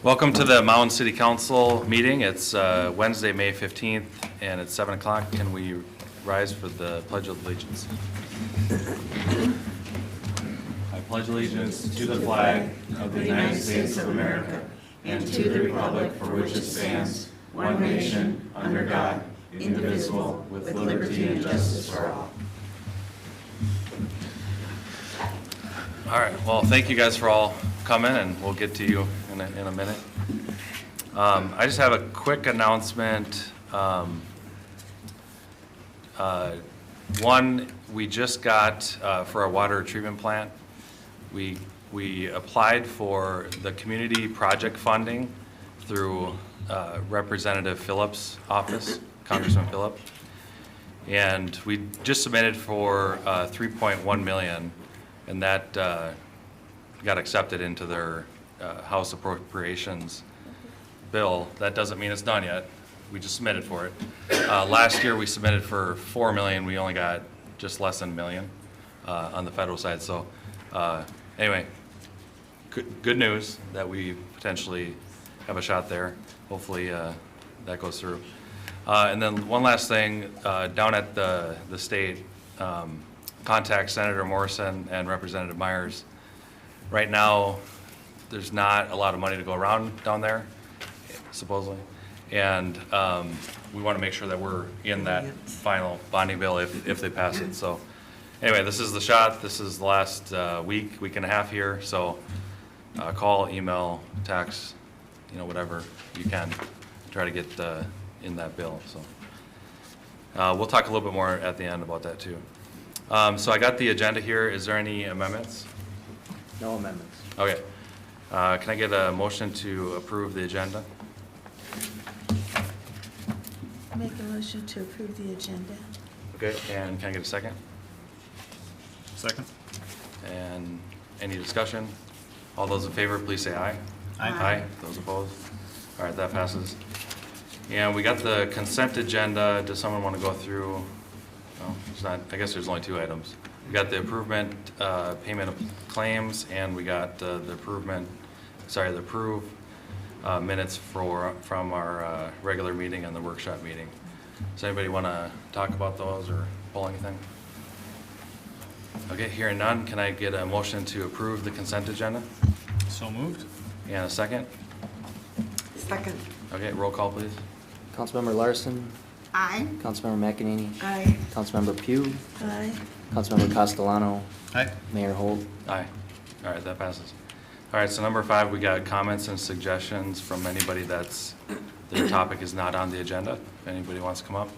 Welcome to the Mound City Council meeting. It's Wednesday, May 15th, and it's 7 o'clock. Can we rise for the Pledge of Allegiance? I pledge allegiance to the flag of the United States of America and to the republic for which it stands, one nation, under God, indivisible, with liberty and justice for all. All right, well, thank you guys for all coming, and we'll get to you in a minute. I just have a quick announcement. One, we just got, for our water treatment plant, we applied for the community project funding through Representative Phillips' office, Congressman Phillip. And we just submitted for $3.1 million, and that got accepted into their House Appropriations bill. That doesn't mean it's done yet. We just submitted for it. Last year we submitted for $4 million. We only got just less than $1 million on the federal side. So anyway, good news that we potentially have a shot there. Hopefully that goes through. And then one last thing, down at the state, contact Senator Morrison and Representative Myers. Right now, there's not a lot of money to go around down there, supposedly. And we want to make sure that we're in that final bonding bill if they pass it. So anyway, this is the shot. This is the last week and a half here. So call, email, text, whatever you can, try to get in that bill. So we'll talk a little bit more at the end about that too. So I got the agenda here. Is there any amendments? No amendments. Okay. Can I get a motion to approve the agenda? Make a motion to approve the agenda. Okay, and can I get a second? Second. And any discussion? All those in favor, please say aye. Aye. Aye. Those opposed? All right, that passes. And we got the consent agenda. Does someone want to go through? No, it's not. I guess there's only two items. We got the improvement, payment of claims, and we got the approved minutes from our regular meeting and the workshop meeting. Does anybody want to talk about those or pull anything? Okay, hearing none, can I get a motion to approve the consent agenda? So moved. And a second? Second. Okay, roll call, please. Councilmember Larson, Aye. Councilmember McEnany, Aye. Councilmember Pugh, Aye. Councilmember Castellano, Aye. Mayor Holt. Aye. All right, that passes. All right, so number 5, we got comments and suggestions from anybody that's, their topic is not on the agenda. If anybody wants to come up.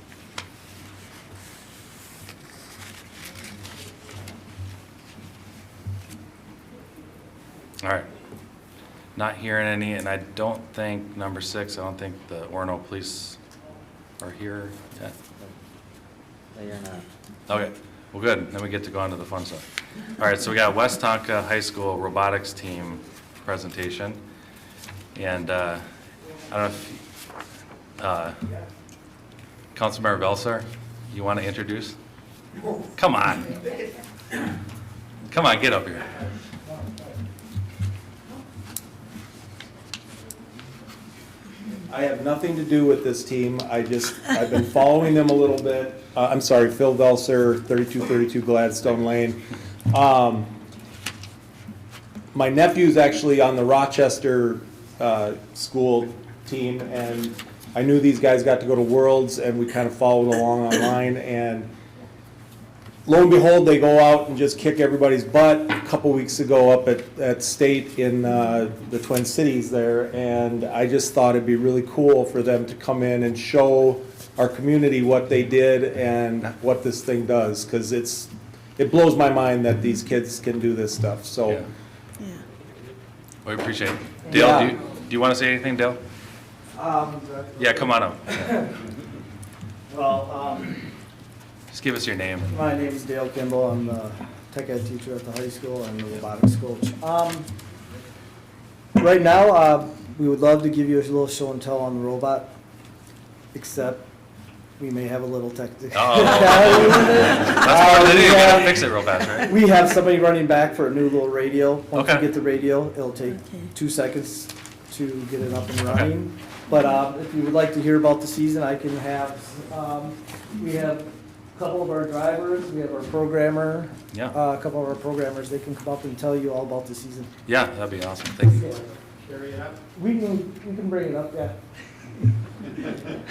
All right. Not hearing any, and I don't think, number 6, I don't think the Orono police are here yet. They are not. Okay, well, good. Then we get to go on to the fun stuff. All right, so we got West Tonka High School robotics team presentation. And I don't know if, Councilmember Belsar, you want to introduce? Come on. Come on, get up here. I have nothing to do with this team. I've been following them a little bit. I'm sorry, Phil Velser, 3232 Gladstone Lane. My nephew's actually on the Rochester school team, and I knew these guys got to go to Worlds, and we kind of followed along online, and lo and behold, they go out and just kick everybody's butt a couple weeks ago up at State in the Twin Cities there, and I just thought it'd be really cool for them to come in and show our community what they did and what this thing does, because it blows my mind that these kids can do this stuff. So, Yeah. Yeah. We appreciate it. Dale, Yeah. do you want to say anything, Dale? Yeah, come on up. Well, Just give us your name. my name is Dale Kimball. I'm the tech ed teacher at the high school. I'm the robotics coach. Right now, we would love to give you a little show and tell on the robot, except we may have a little technical. Oh. That's part of the deal. You gotta fix it real fast, right? We have somebody running back for a new little radio. Once Okay. you get the radio, it'll take Okay. 2 seconds to get it up and running. But if you would like to hear about the season, I can have, we have a couple of our drivers, we have our programmer, Yeah. a couple of our programmers, they can come up and tell you all about the season. Yeah, that'd be awesome. Thank you. We can bring it up, yeah.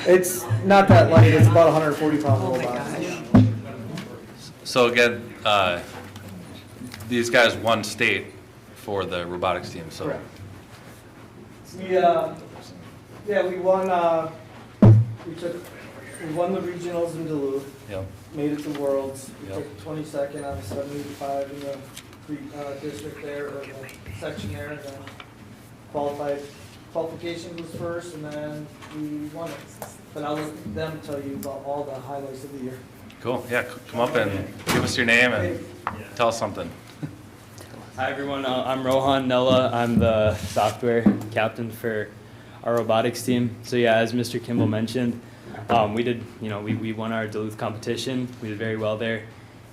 It's not that light, it's about 140 pound Oh my robot. gosh. So again, these guys won state for the robotics team, so. Correct. We won, we won the regionals in Duluth, Yeah, made it to Worlds. We Yep. took 22nd out of 75 in the district there, or the section there, and then qualification was first, and then we won it. But I'll let them tell you about all the highlights of the year. cool. Yeah, come up and give us your name and tell us something. Hi everyone, I'm Rohan Nella. I'm the software captain for our robotics team. So yeah, as Mr. Kimball mentioned, we won our Duluth competition. We did very well there.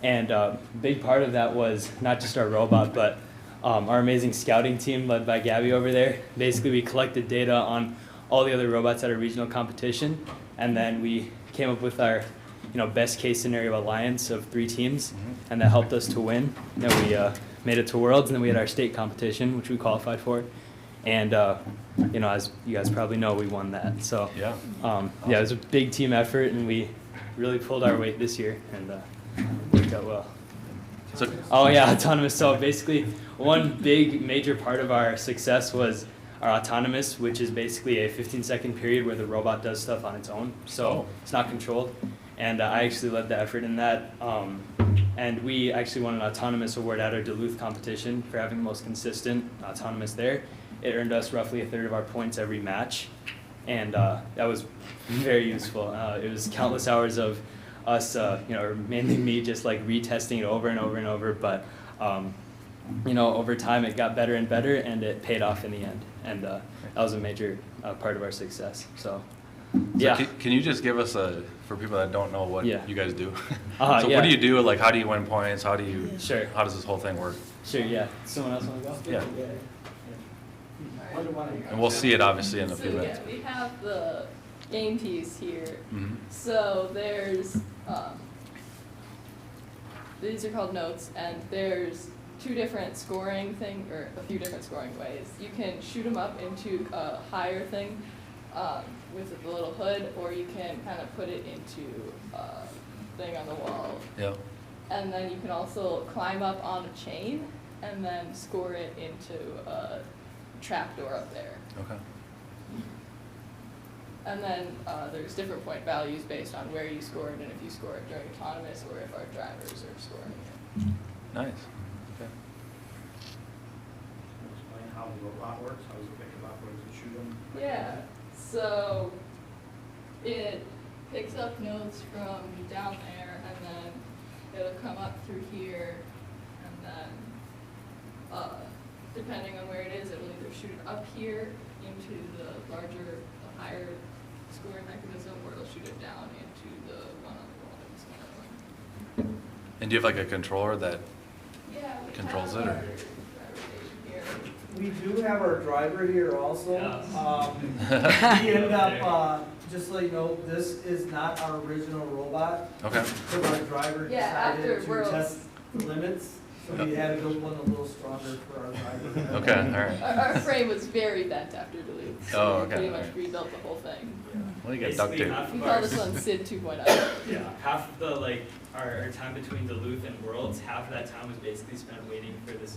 And a big part of that was not just our robot, but our amazing scouting team led by Gabby over there. Basically, we collected data on all the other robots at our regional competition, and then we came up with our best case scenario alliance of 3 teams, and that helped us to win. Then we made it to Worlds, and then we had our state competition, which we qualified for. And as you guys probably know, we won that. So Yeah. it was a big team effort, and we really pulled our weight this year, and worked out well. So, Autonomous. So basically, one big major part of our success was our autonomous, which is basically a 15-second period where the robot does stuff on its own. So it's not controlled. And I actually led the effort in that. And we actually won an autonomous award at our Duluth competition for having the most consistent autonomous there. It earned us roughly 1/3 of our points every match. And that was very useful. It was countless hours of us, or mainly me, just like retesting it over and over and over. But, over time it got better and better, and it paid off in the end. And that was a major part of our success. So, yeah. Can you just give us for people that don't know what Yeah. you guys do? Uh-huh, So yeah. what do you do? Like, how do you win points? How Sure. does this whole thing work? Sure, yeah. Someone else want to go? Yeah. And we'll see it obviously in a few So minutes. yeah, we have the game piece here. Mhm. So there's, these are called notes, and there's a few different scoring ways. You can shoot them up into a higher thing with the little hood, or you can kind of put it into a thing on the wall. Yeah. And then you can also climb up on a chain and then score it into a trapdoor up there. Okay. And then there's different point values based on where you scored and if you score it during autonomous or if our drivers are scoring it. Nice. Okay. Explain how the robot works, how does it pick them up, where does it shoot them? Yeah, so it picks up notes from down there and then it'll come up through here and then depending on where it is, it'll either shoot it up here into the higher scoring mechanism, or it'll shoot it down into the one on the wall that's going. And do you have like a controller that? Yeah, we Controls have it, or? our driver station here. We do have our driver here also. We end up, just so you know, this is not our original robot. Okay. So our driver Yeah, after decided to Worlds. test the limits, so we had to build one a little stronger for our driver. Okay. All right. Our frame was very bent after Duluth, so Oh, we okay, pretty much alright. rebuilt the whole thing. Well, you got duct Basically, tape. half We of call our- this one SID 2.0. Yeah, half of the our time between Duluth and Worlds, half of that time was basically spent waiting for this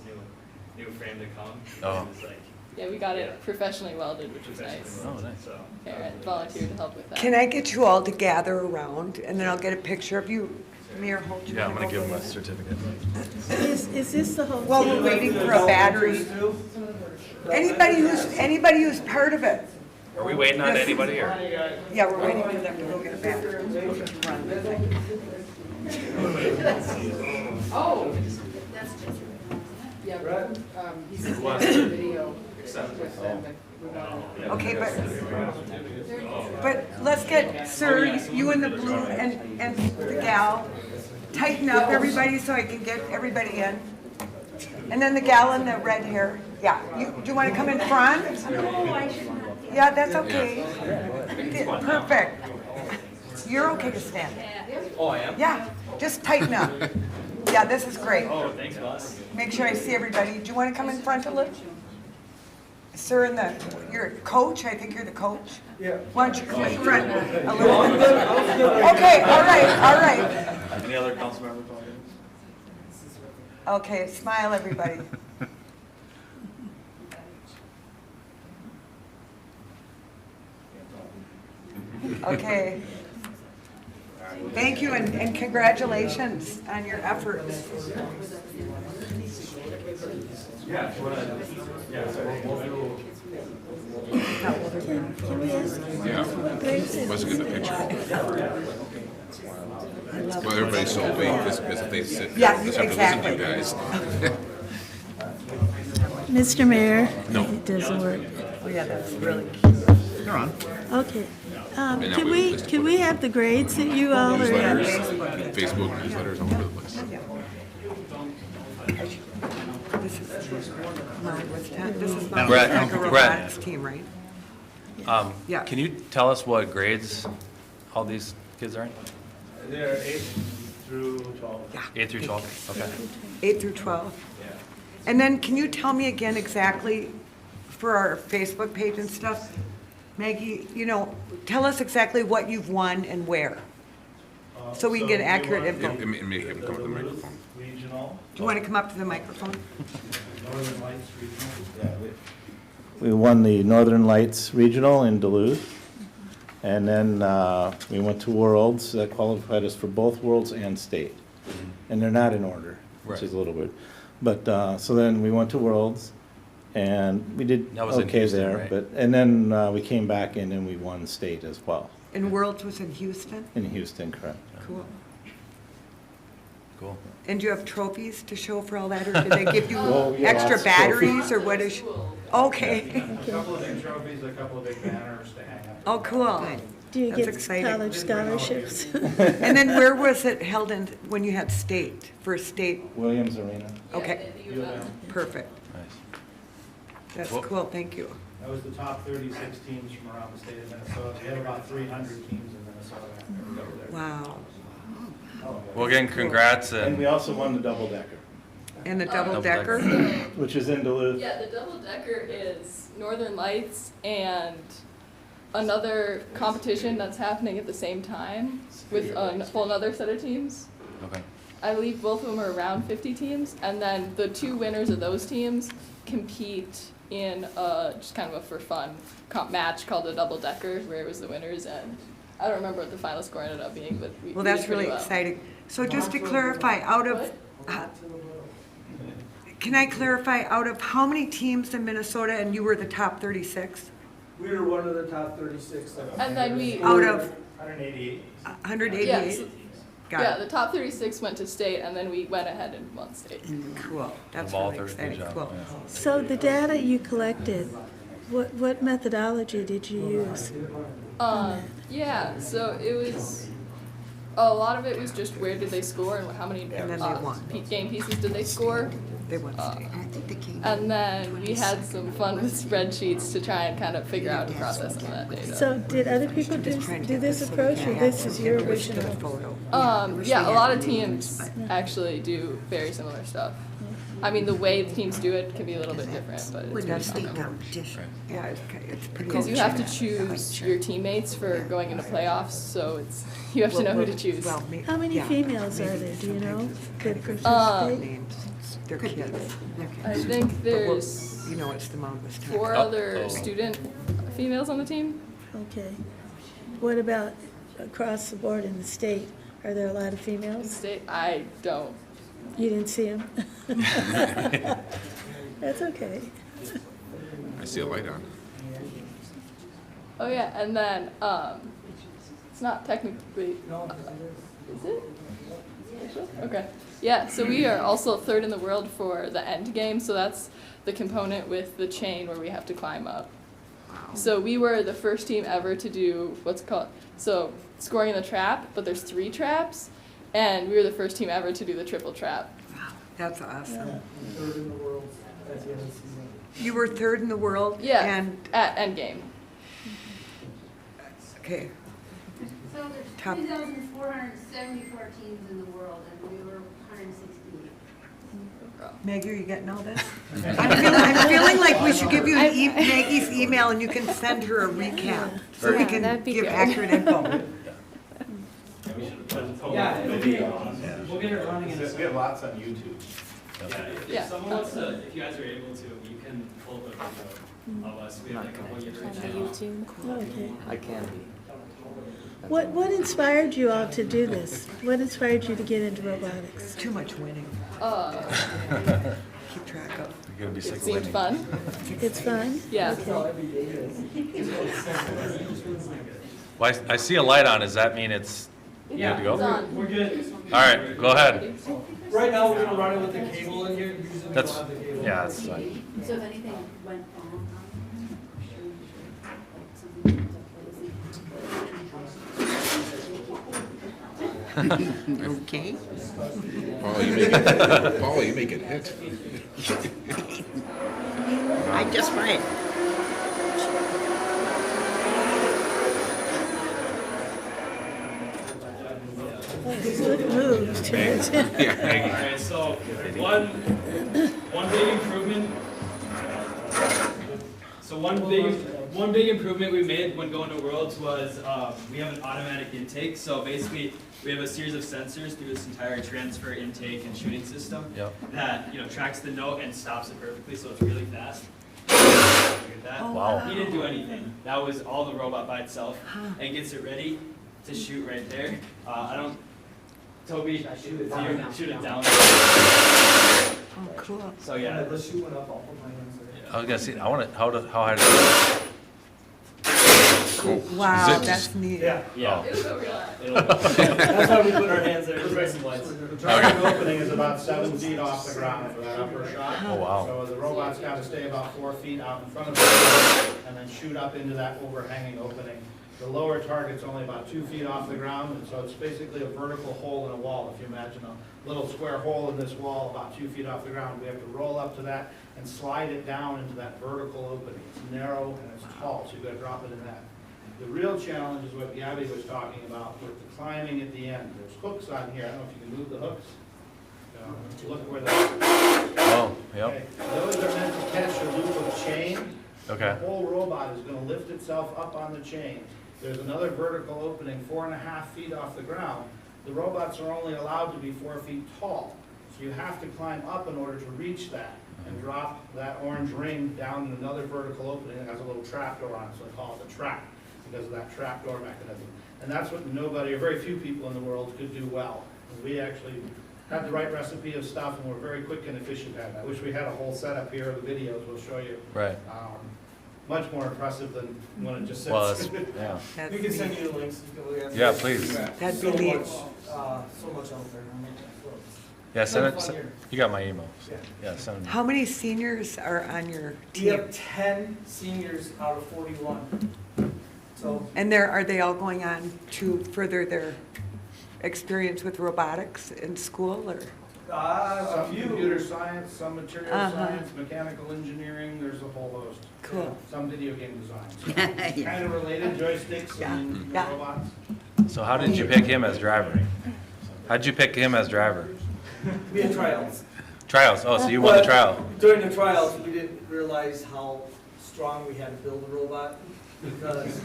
new frame to come. Oh. It was like Yeah, we got Yeah. it professionally welded, which was professionally nice. Oh, welded, nice. So Karen volunteered to help with that. Can I get you all to gather around, and then I'll get a picture of you? Mayor Holt, you Yeah, I'm wanna gonna go give him a for it? certificate. Is this the whole? Well, we're waiting for a battery. Anybody who's part of it. Are we waiting on anybody or? Yeah, we're waiting for them to go get a battery. Run with it. Oh. Okay, but let's get, sir, you in the blue and the gal, tighten up everybody so I can get everybody in. And then the gal in the red hair. Yeah, do you want to come in front? Yeah, that's okay. Perfect. You're okay to stand. Oh, I am? Yeah, just tighten up. Yeah, this is great. Oh, thanks, boss. Make sure I see everybody. Do you want to come in front a little? Sir, you're a coach? I think you're the coach? Yeah. Why don't you come in front a little? Okay, all right. Any other council members? Okay, smile, everybody. Okay. Thank you and congratulations on your efforts. Yeah, let's get the picture. Well, everybody's so weak because if they sit, Yeah, just have to listen to exactly. you guys. Mr. Mayor? No. It doesn't work. Oh, yeah, that's really They're on. Okay. And that Can way we, listen can to we have the grades that you all are in? Newsletters, Facebook newsletters all over the place. This is Mound with 10. This is Mound Brett, Decker Brett. Robotics team, right? Yeah. Can you tell us what grades all these kids are in? They're 8 through 12. Yeah. 8 through 12? Okay. 8 through 12. And then can you tell me again exactly for our Facebook page and stuff, Maggie, tell us exactly what you've won and where, so we can get accurate info. And make him come to the microphone. Regional, Do you want to come up to the microphone? Northern Lights Regional. We won the Northern Lights Regional in Duluth, and then we went to Worlds. That qualified us for both Worlds and State. And they're not in order, which Right. is a little bit. But, so then we went to Worlds, and we did That was in okay Houston, there. right? And then we came back in and we won State as well, And Worlds was in Houston? in Houston, correct. Cool. Cool. And do you have trophies to show for all that, or did they give you Well, yeah, extra lots of batteries, or what is? Okay. A couple of big trophies, a couple of big banners to hang up. Oh, cool. Do you That's get exciting. college scholarships? And then where was it held in, when you had state, for state? Williams Arena. Okay, perfect. Nice. That's Well- cool, thank you. That was the top 36 teams from around the state of Minnesota. We have about 300 teams in Minnesota. Wow. Well, again, congrats And we and also won the double decker, And the Double double decker. decker? which is in Duluth. Yeah, the double decker is Northern Lights and another competition that's happening at the same time with a whole other set of teams. okay. I believe both of them are around 50 teams, and then the two winners of those teams compete in just kind of a for fun match called a double decker, where it was the winners, and I don't remember what the final score ended up being, but we Well, we did that's really pretty well. exciting. So just to clarify, out of, can I clarify, out of how many teams in Minnesota, and you were the top 36? We were one of the top 36. And then we Out of 188. 188? Yeah, so- Got yeah, it. the top 36 went to state, and then we went ahead and won state. Cool, that's Of all really 30, good exciting, job, cool. yeah. So the data you collected, what methodology did you use? Yeah, so it was, a lot of it was just where did they score and how many And then they won. game pieces did they score. They won state. And then we had some fun with spreadsheets to try and kind of figure out and process some of that data. So did other people do this approach, or this is your original? Photo. Yeah, a lot of teams actually do very similar stuff. I mean, the way the teams do it can be a little bit different, but it's pretty common. Yeah, it's pretty. Because you have to choose your teammates for going into playoffs, so it's, you have to know who to choose. Well, How many yeah, females are there, do you know, that participate? names. They're kids. I think But we'll- there's You know, it's the Mound was 10. 4 other student females on the team. Okay. What about across the board in the state? Are there a lot of females? State, I don't. You didn't see them? That's okay. I see a light on. Oh yeah, and then it's not technically. Is it? Okay. Yeah, so we are also third in the world for the end game. So that's the component with the chain where we have to climb up. So we were the first team ever to do what's called scoring in the trap, but there's 3 traps, and we were the first team ever to do the triple trap. That's awesome. Third in the world at the end of the season. You were third in the world? Yeah, And, at Endgame. okay, So there's Top. 2,474 teams in the world, and we were 116. Maggie, are you getting all this? I'm feeling like we should give you Maggie's email and you can send her a recap so we Yeah, can that'd be give good. accurate info. Yeah, it'll be, we'll get it running in a We have lots on YouTube. Yeah. If someone wants to, if you guys are able to, you can pull up a video of us. We have like a whole YouTube channel. Okay. I can be. What inspired you all to do this? What inspired you to get into robotics? Too much winning. Keep track of. You're gonna be sick It of seemed winning. fun. It's fun? Yeah. Well, I see a light on. Does that mean it's good to It's go? on. We're good. All right, go ahead. Right now, we're gonna run it with the cable in here, usually we don't That's, have the cable. yeah, that's fine. So if anything went wrong, something Okay. Paul, you make it hit. I just might. Good move. Okay, so one big improvement. So one big improvement we made when going to Worlds was we have an automatic intake. So basically, we have a series of sensors through this entire transfer, intake, and shooting system Yep. that tracks the note and stops it perfectly. So it's really fast. Look at that. Wow. He didn't do anything. That was all the robot by itself, and gets it ready to shoot right there. I don't. Toby, shoot it down. Oh, cool. So yeah. Let's shoot one up, I'll put my hands there. I was gonna see, I wanna, how high does it Wow, Zip. that's neat. Yeah, Yeah. It'll go real high. that's why we put our hands there, to some lights. The target opening is about 7 feet off the ground for that upper shot. Oh, wow. So the robot's got to stay about 4 feet out in front of it and then shoot up into that overhanging opening. The lower target's only about 2 feet off the ground, and so it's basically a vertical hole in a wall. If you imagine a little square hole in this wall about 2 feet off the ground, we have to roll up to that and slide it down into that vertical opening. It's narrow and it's tall, so you've got to drop it in that. The real challenge is what Gabby was talking about with the climbing at the end. There's hooks on here. I don't know if you can move the hooks. Look where they're. Oh, Okay, yep, those are meant to catch a loop of chain. okay. The whole robot is gonna lift itself up on the chain. There's another vertical opening 4.5 feet off the ground. The robots are only allowed to be 4 feet tall. So you have to climb up in order to reach that and drop that orange ring down in another vertical opening that has a little trapdoor on it, so they call it the trap, because of that trapdoor mechanism. And that's what nobody, or very few people in the world could do well. And we actually had the right recipe of stuff, and we're very quick and efficient at it. I wish we had a whole setup here of the videos we'll show you. Right. Much more impressive than when it just sits. Well, that's, yeah. That's We can send neat. you the links, you can look at it. Yeah, please. That'd So be neat. much, so much out there. Yeah, send Have it, fun here. you got my email. Yeah. Yeah, send it. How many seniors are on your We team? have 10 seniors out of 41. So, And are they all going on to further their experience with robotics in school, or? a Some few. computer science, some material Uh-huh. science, mechanical engineering, there's a whole host. Cool. Some video game design. Kind of related, joysticks and Yeah. robots. So how did you pick him as driver? How'd you pick him as driver? We had trials. Trials, oh, so you won the But trial. During the trials, we didn't realize how strong we had to build a robot, because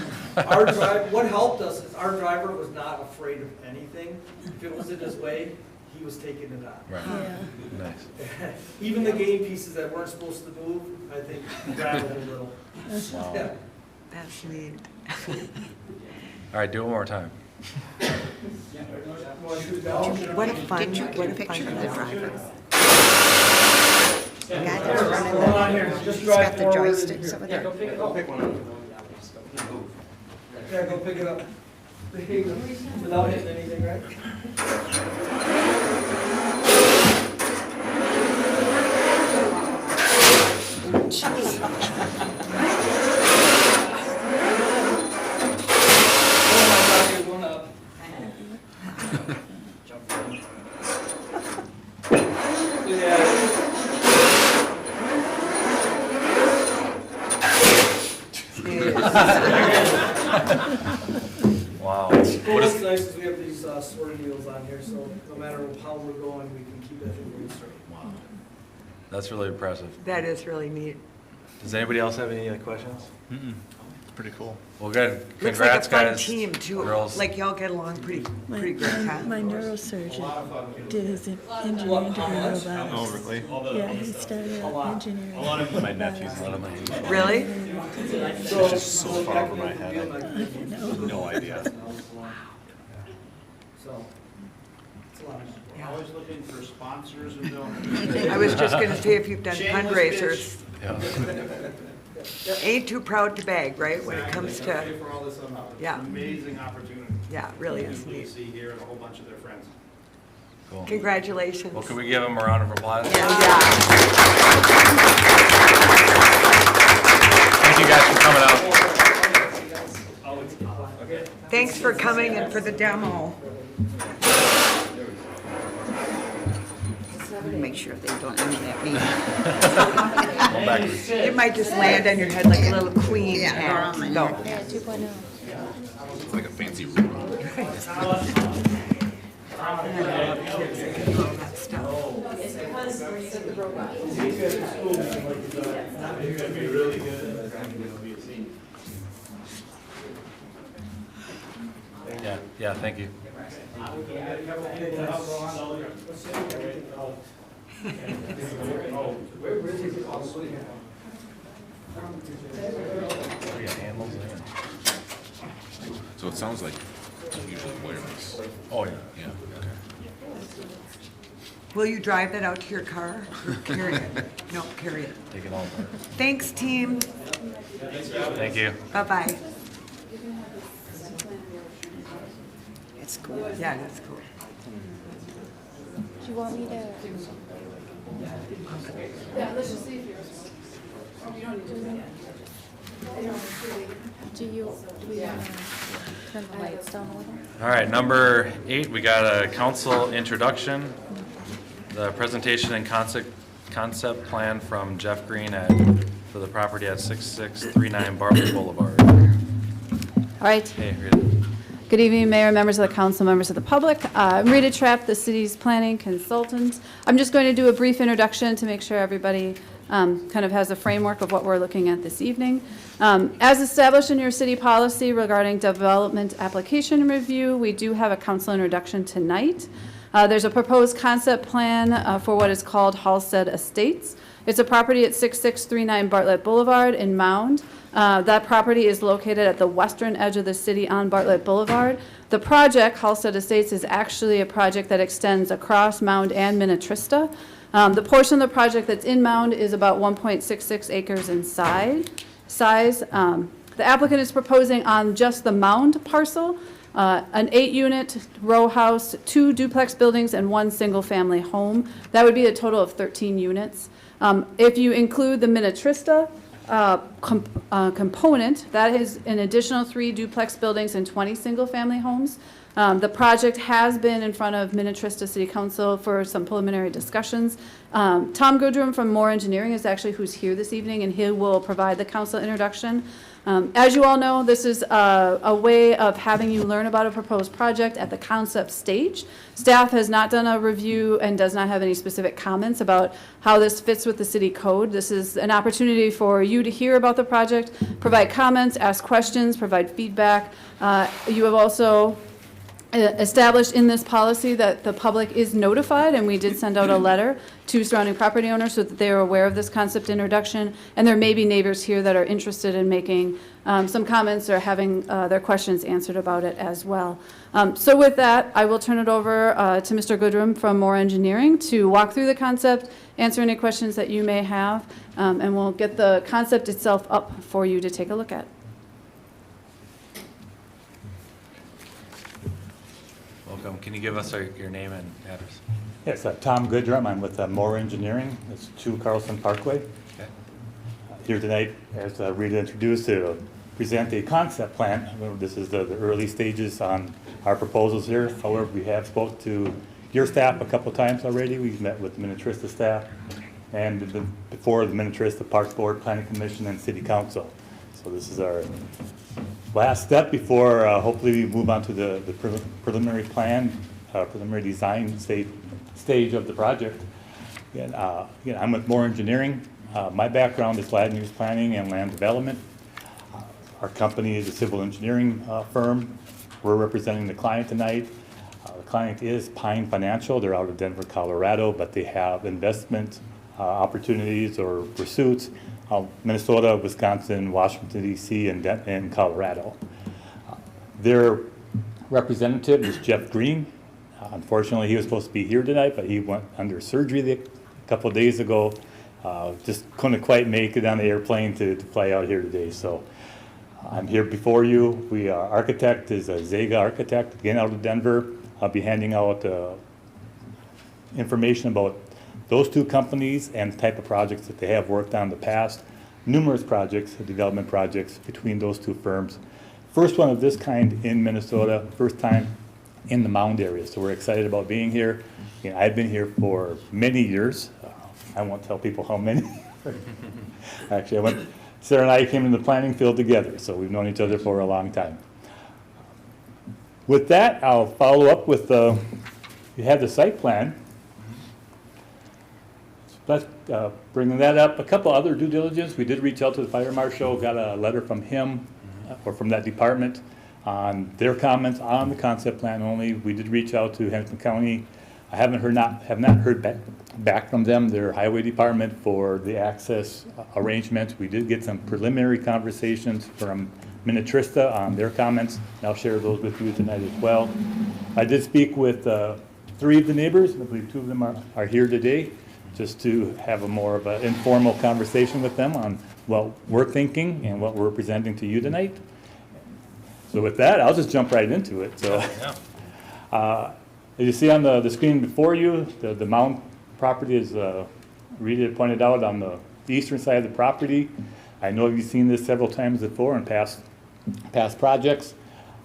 what helped us is our driver was not afraid of anything. If it was in his way, he was taking it on. Right, Yeah. nice. Even the game pieces that weren't supposed to move, I think, rattled a little. Wow. Yeah. That's neat. All right, do it one more time. What a fun, what a fun driver. Hold on here, just drive forward. over there. Go pick it up. Yeah, go pick it up. Without hitting anything, right? Oh my God, you're going up. Yeah. Wow. Well, What what's is, nice is we have these sword wheels on here, so no matter how we're going, we can keep everything moving straight. wow. That's really impressive. That is really neat. Does anybody else have any other questions? It's pretty cool. Well, good. Looks like a Congrats, fun guys. team too. Girls. Like y'all get along pretty great, huh? My neurosurgeon did his engineering degree in robotics. Oh, really? Yeah, he started out engineering. My nephews, a lot of my, Really? it's just so far over my head. I have no idea. So, it's a lot of fun. Always looking for sponsors and donors. I was just gonna say, if you've done Shameless fundraisers, Yeah. ain't too proud to beg, right, when it comes Exactly. to, For all this somehow. It's Yeah. an amazing opportunity. yeah, it really is neat. DC here and a whole bunch of their friends. Cool. Congratulations. Well, can we give them a round of applause? Yeah. Thank you guys for coming out. Thanks for coming and for the demo. Make sure they don't aim at me. It might just land on your head like a little queen Yeah, hat. or on my No. neck. It's like a fancy robot. Yeah, thank you. So it sounds like it's usually wireless. Oh, yeah. Yeah, okay. Will you drive that out to your car or carry it? No, carry it. Take it all apart. Thanks, team. Thank you. Bye-bye. It's cool. Yeah, that's cool. Do you want me to? Yeah, let's just see if you're. You don't need to. Do we want to turn the lights down a little? All right, number 8, we got a council introduction. The presentation and concept plan from Jeff Green for the property at 6639 Bartlett Boulevard. All right. Hey, Rita. Good evening, Mayor, members of the council, members of the public. I'm Rita Trapp, the city's planning consultant. I'm just going to do a brief introduction to make sure everybody kind of has a framework of what we're looking at this evening. As established in your city policy regarding development application review, we do have a council introduction tonight. There's a proposed concept plan for what is called Halstead Estates. It's a property at 6639 Bartlett Boulevard in Mound. That property is located at the western edge of the city on Bartlett Boulevard. The project, Halstead Estates, is actually a project that extends across Mound and Minnetrista. The portion of the project that's in Mound is about 1.66 acres in size. The applicant is proposing on just the Mound parcel, an 8-unit row house, 2 duplex buildings, and 1 single-family home. That would be a total of 13 units. If you include the Minnetrista component, that is an additional 3 duplex buildings and 20 single-family homes. The project has been in front of Minnetrista City Council for some preliminary discussions. Tom Goodrum from Moore Engineering is actually who's here this evening, and he will provide the council introduction. As you all know, this is a way of having you learn about a proposed project at the concept stage. Staff has not done a review and does not have any specific comments about how this fits with the city code. This is an opportunity for you to hear about the project, provide comments, ask questions, provide feedback. You have also established in this policy that the public is notified, and we did send out a letter to surrounding property owners so that they are aware of this concept introduction, and there may be neighbors here that are interested in making some comments or having their questions answered about it as well. So with that, I will turn it over to Mr. Goodrum from Moore Engineering to walk through the concept, answer any questions that you may have, and we'll get the concept itself up for you to take a look at. Welcome. Can you give us your name and address? Yes, Tom Goodrum. I'm with Moore Engineering. It's 2 Carlson Parkway. Okay. Here tonight, as Rita introduced, to present a concept plan. This is the early stages on our proposals here. However, we have spoke to your staff a couple of times already. We've met with the Minnetrista staff and before the Minnetrista Parks Board, Planning Commission, and City Council. So this is our last step before hopefully we move on to the preliminary plan, preliminary design stage of the project. Again, I'm with Moore Engineering. My background is land use planning and land development. Our company is a civil engineering firm. We're representing the client tonight. The client is Pine Financial. They're out of Denver, Colorado, but they have investment opportunities or pursuits Minnesota, Wisconsin, Washington, D.C., and Colorado. Their representative is Jeff Green. Unfortunately, he was supposed to be here tonight, but he went under surgery a couple of days ago. Just couldn't quite make it on the airplane to fly out here today. So I'm here before you. Our architect is a Zega architect, again out of Denver. I'll be handing out information about those two companies and the type of projects that they have worked on in the past. Numerous projects, development projects between those two firms. First one of this kind in Minnesota, first time in the Mound area. So we're excited about being here. I've been here for many years. I won't tell people how many. Actually, Sarah and I came in the planning field together, so we've known each other for a long time. With that, I'll follow up with, you have the site plan. Let's bringing that up. A couple other due diligence. We did reach out to the fire marshal, got a letter from him or from that department on their comments on the concept plan only. We did reach out to Hennepin County. I have not heard back from them, their highway department, for the access arrangements. We did get some preliminary conversations from Minnetrista on their comments, and I'll share those with you tonight as well. I did speak with 3 of the neighbors. I believe 2 of them are here today, just to have a more of an informal conversation with them on what we're thinking and what we're presenting to you tonight. So with that, I'll just jump right into it. So, as you see on the screen before you, the Mound property is, Rita pointed out, on the eastern side of the property. I know you've seen this several times before in past projects.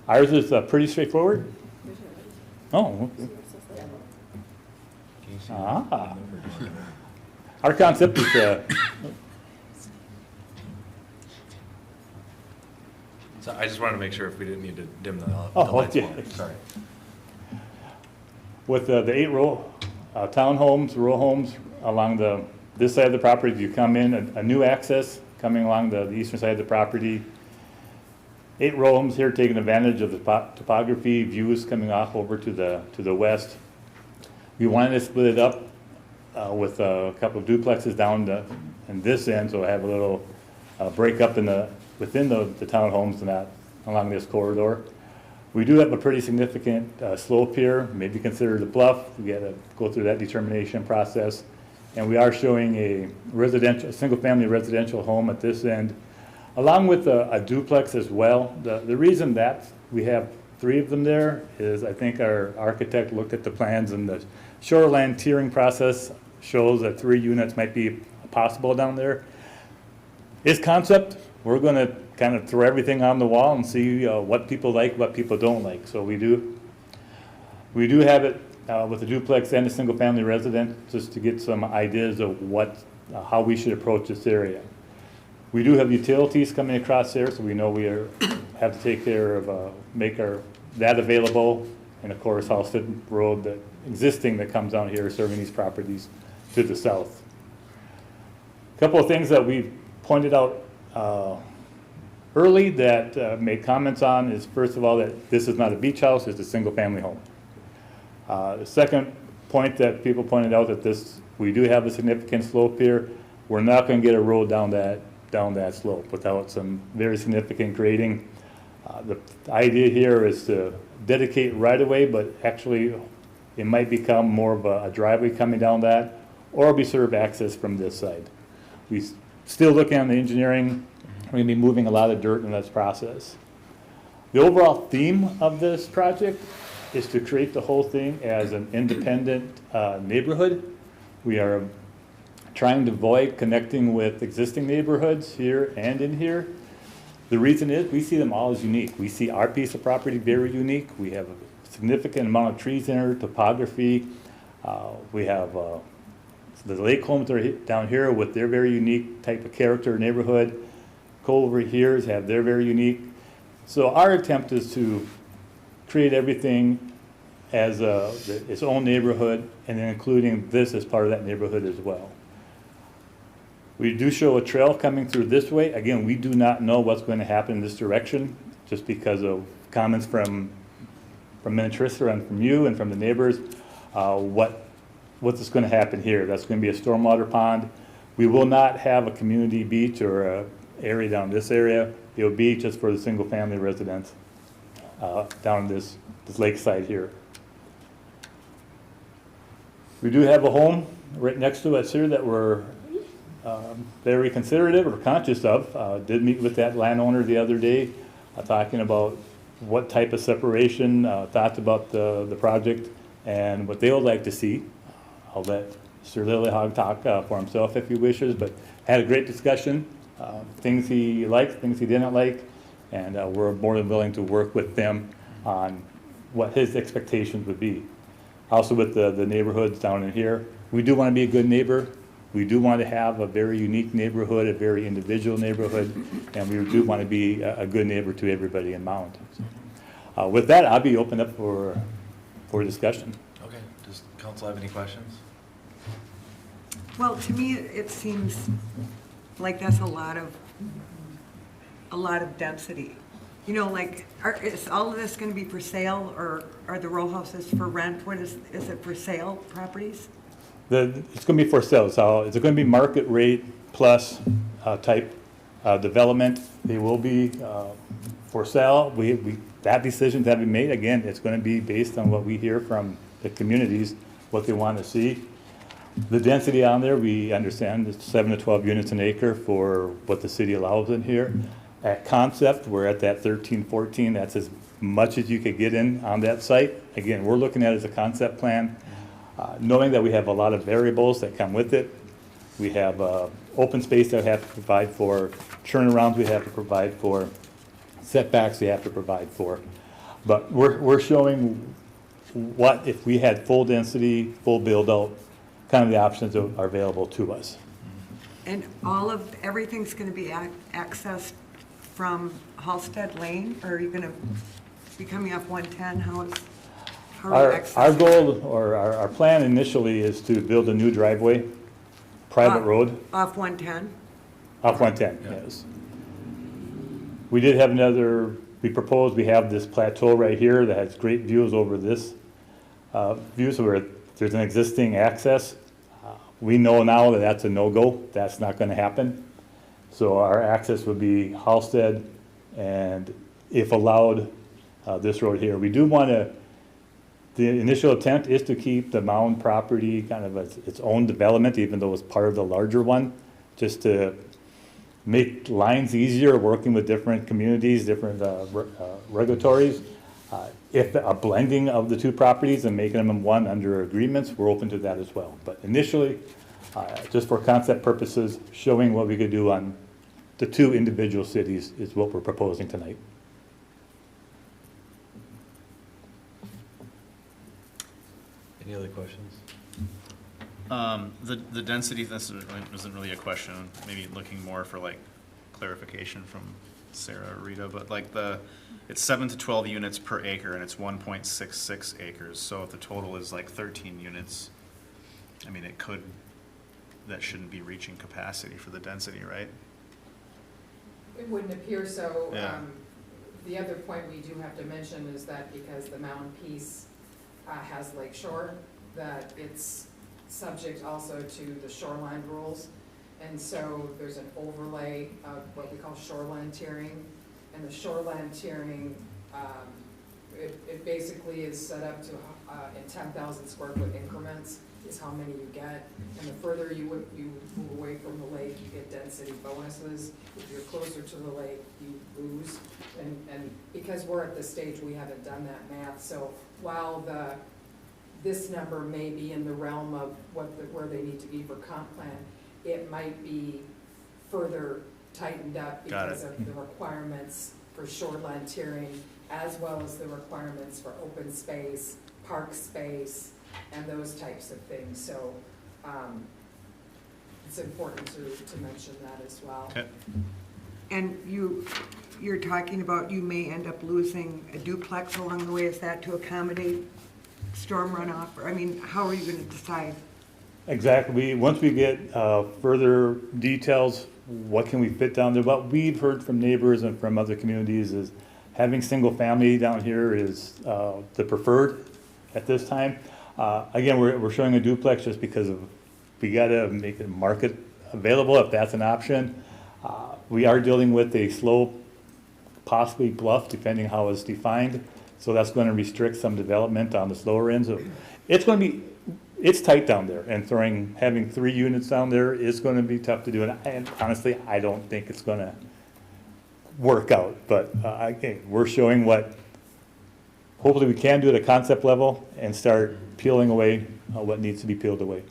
Ours is pretty straightforward. Oh, okay. Our concept is So I just wanted to make sure if we didn't need to dim the lights okay. more. Sorry. With the 8 row townhomes, row homes along this side of the property, you come in, a new access coming along the eastern side of the property. 8 row homes here taking advantage of the topography, views coming off over to the west. We wanted to split it up with a couple of duplexes down in this end, so I have a little break up within the townhomes and that along this corridor. We do have a pretty significant slope here, maybe considered a bluff. We got to go through that determination process. And we are showing a single-family residential home at this end, along with a duplex as well. The reason that we have 3 of them there is I think our architect looked at the plans, and the shoreline tiering process shows that 3 units might be possible down there. His concept, we're going to kind of throw everything on the wall and see what people like, what people don't like. So we do have it with a duplex and a single-family residence, just to get some ideas of how we should approach this area. We do have utilities coming across there, so we know we have to take care of make that available, and of course House Fitton Road existing that comes down here serving these properties to the south. A couple of things that we've pointed out early that made comments on is, first of all, that this is not a beach house, it's a single-family home. The second point that people pointed out, that we do have a significant slope here. We're not going to get a road down that slope without some very significant grading. The idea here is to dedicate right away, but actually it might become more of a driveway coming down that, or be served access from this side. We still looking on the engineering. We're going to be moving a lot of dirt in this process. The overall theme of this project is to create the whole thing as an independent neighborhood. We are trying to avoid connecting with existing neighborhoods here and in here. The reason is we see them all as unique. We see our piece of property very unique. We have a significant amount of trees in our topography. We have the lake homes are down here with their very unique type of character neighborhood. Of over here have their very unique. So our attempt is to create everything as its own neighborhood, and then including this as part of that neighborhood as well. We do show a trail coming through this way. Again, we do not know what's going to happen in this direction, just because of comments from Minnetrista and from you and from the neighbors. What's going to happen here? That's going to be a stormwater pond. We will not have a community beach or a area down this area. It will be just for the single-family residents down this lakeside here. We do have a home right next to us here that we're very considerative or conscious of. Did meet with that landowner the other day, talking about what type of separation, thoughts about the project and what they would like to see. I'll let Mr. Lillyhog talk for himself if he wishes, but had a great discussion. Things he liked, things he didn't like, and we're more than willing to work with them on what his expectations would be. Also with the neighborhoods down in here, we do want to be a good neighbor. We do want to have a very unique neighborhood, a very individual neighborhood, and we do want to be a good neighbor to everybody in Mound. With that, I'll be open up for discussion. Okay, does council have any questions? Well, to me, it seems like that's a lot of density. You know, like, is all of this going to be for sale, or are the row houses for rent? What is it for sale properties? It's going to be for sale, so it's going to be market rate plus type development. They will be for sale. That decision to be made. Again, it's going to be based on what we hear from the communities, what they want to see. The density on there, we understand it's 7 to 12 units an acre for what the city allows in here. At concept, we're at that 13, 14. That's as much as you could get in on that site. Again, we're looking at it as a concept plan, knowing that we have a lot of variables that come with it. We have open space that we have to provide for, turnarounds we have to provide for, setbacks we have to provide for. But we're showing what if we had full density, full build out, kind of the options that are available to us. And everything's going to be accessed from Halsted Lane, or are you going to be coming off 110? How are you accessing? Our goal, or our plan initially, is to build a new driveway, private road. Off 110? Off 110, yes. We did have we have this plateau right here that has great views over this view, so where there's an existing access. We know now that that's a no-go. That's not going to happen. So our access would be Halsted, and if allowed, this road here. We do want to, the initial attempt is to keep the Mound property kind of as its own development, even though it's part of the larger one, just to make lines easier, working with different communities, different regulatories. If a blending of the two properties and making them one under agreements, we're open to that as well. But initially, just for concept purposes, showing what we could do on the two individual cities is what we're proposing tonight. Any other questions? The density, this isn't really a question, maybe looking more for like clarification from Sarah or Rita, but like it's 7 to 12 units per acre and it's 1.66 acres. So if the total is like 13 units, I mean, that shouldn't be reaching capacity for the density, right? It wouldn't appear so. Yeah. The other point we do have to mention is that because the Mound piece has lake shore, that it's subject also to the shoreline rules. And so there's an overlay of what we call shoreline tiering. And the shoreline tiering, it basically is set up to in 10,000 square foot increments is how many you get. And the further you move away from the lake, you get density bonuses. If you're closer to the lake, you lose. And because we're at this stage, we haven't done that math. So while this number may be in the realm of where they need to be for comp plan, it might be further tightened up because of the requirements for shoreline tiering, as well as the requirements for open space, park space, and those types of things. So it's important to mention that as well. Okay. And you're talking about you may end up losing a duplex along the way. Is that to accommodate storm runoff? Or, I mean, how are you gonna decide? Exactly. Once we get further details, what can we fit down there? What we've heard from neighbors and from other communities is having single family down here is the preferred at this time. Again, we're showing a duplex just because of, we gotta make it market available if that's an option. We are dealing with a slope, possibly bluff, depending how it's defined. So that's gonna restrict some development on the slower end. So it's gonna be, it's tight down there, and having 3 units down there is gonna be tough to do. And honestly, I don't think it's gonna work out. But again, we're showing what, hopefully we can do at a concept level and start peeling away what needs to be peeled away.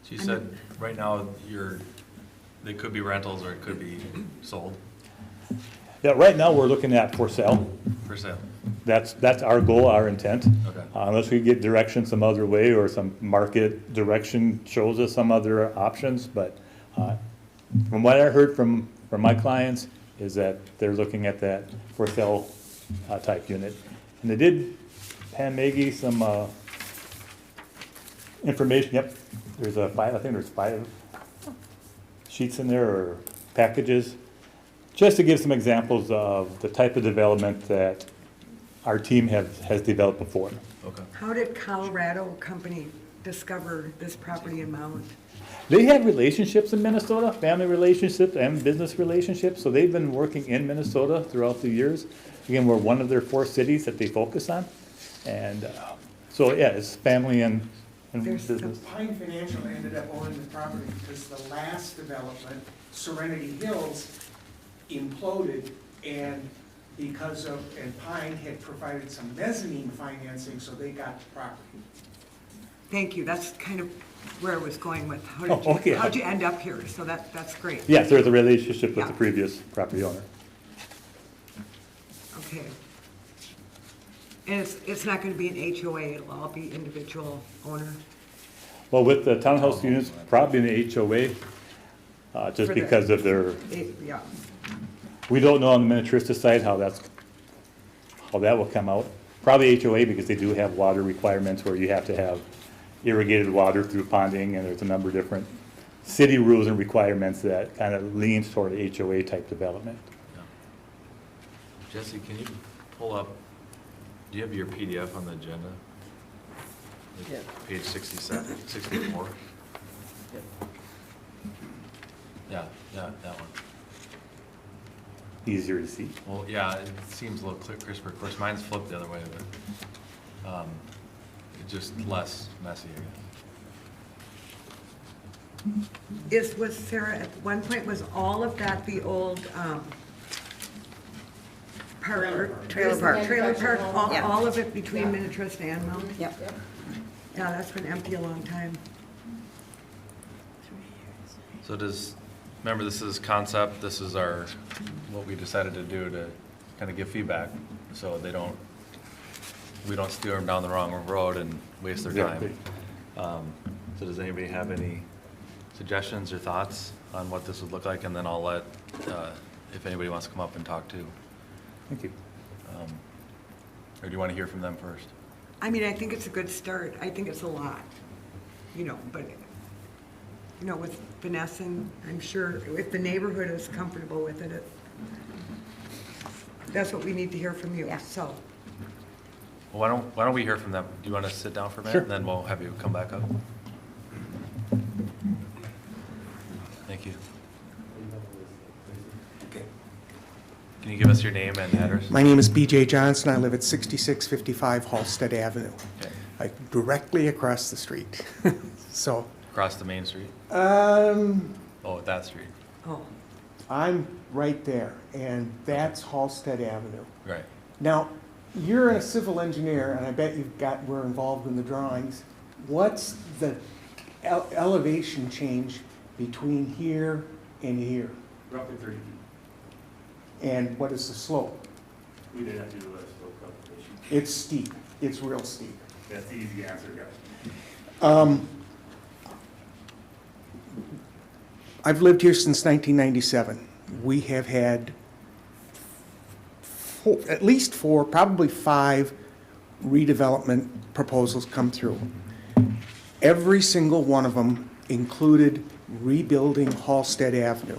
So you said, right now, they could be rentals or it could be sold Yeah, right now, we're looking at for sale. for sale. That's our goal, our intent. Okay. Unless we get direction some other way or some market direction shows us some other options. But from what I heard from my clients is that they're looking at that for sale type unit. And they did hand Maggie some information. Yep, there's I think there's 5 sheets in there or packages, just to give some examples of the type of development that our team has developed before. Okay. How did Colorado company discover this property in Mound? They have relationships in Minnesota, family relationships and business relationships, so they've been working in Minnesota throughout the years. Again, we're one of their 4 cities that they focus on. And so, yeah, it's family and business. Pine Financial ended up owning the property because the last development, Serenity Hills, imploded, and and Pine had provided some mezzanine financing, so they got the property. Thank you, that's kind of where I was going with, how'd you end up here? So that's great. Yes, there's a relationship with Yeah. the previous property owner. Okay. And it's not gonna be an HOA, it'll all be individual owner? Well, with the townhouse units, probably in the HOA, just For the- because of their, Yeah, we don't know on the Minnetrista side how that will come out. Probably HOA because they do have water requirements where you have to have irrigated water through ponding, and there's a number of different city rules and requirements that kind of leans toward HOA type development. Jesse, can you pull up, do you have your PDF on the agenda? Yeah. Page 67, 64? Yeah, that one. Easier to see. Well, yeah, it seems a little crisper. Of course, mine's flipped the other way, but it's just less messy, I guess. was Sarah, at one point, was all of that the old, Trailer park. Trailer park, Yeah. all of it between Minnetrista and Mound? Yep. Yeah, that's been empty a long time. So remember, this is concept, this is what we decided to do to kind of give feedback, so we don't steer them down the wrong road and waste their time. So does anybody have any suggestions or thoughts on what this would look like? And then I'll let, if anybody wants to come up and talk too. Thank you. Or do you want to hear from them first? I mean, I think it's a good start. I think it's a lot, but, with finessing, I'm sure if the neighborhood is comfortable with it, that's what we need to hear from you, so. Well, why don't we hear from them? Do you want to sit down for a minute? Sure. And then we'll have you come back up. Thank you. Can you give us your name and address? My name is B.J. Johnson. I live at 6655 Halsted Avenue, Okay. directly across the street. So, Across the main street? oh, Oh, that street. Oh, I'm right there, and that's Halsted Avenue. Right. Now, you're a civil engineer, and I bet we're involved in the drawings. What's the elevation change between here and here? Roughly 30 feet. And what is the slope? We did have to do a slope calculation. It's steep. It's real steep. That's the easy answer, guys. I've lived here since 1997. We have had at least 4, probably 5 redevelopment proposals come through. Every single one of them included rebuilding Halsted Avenue.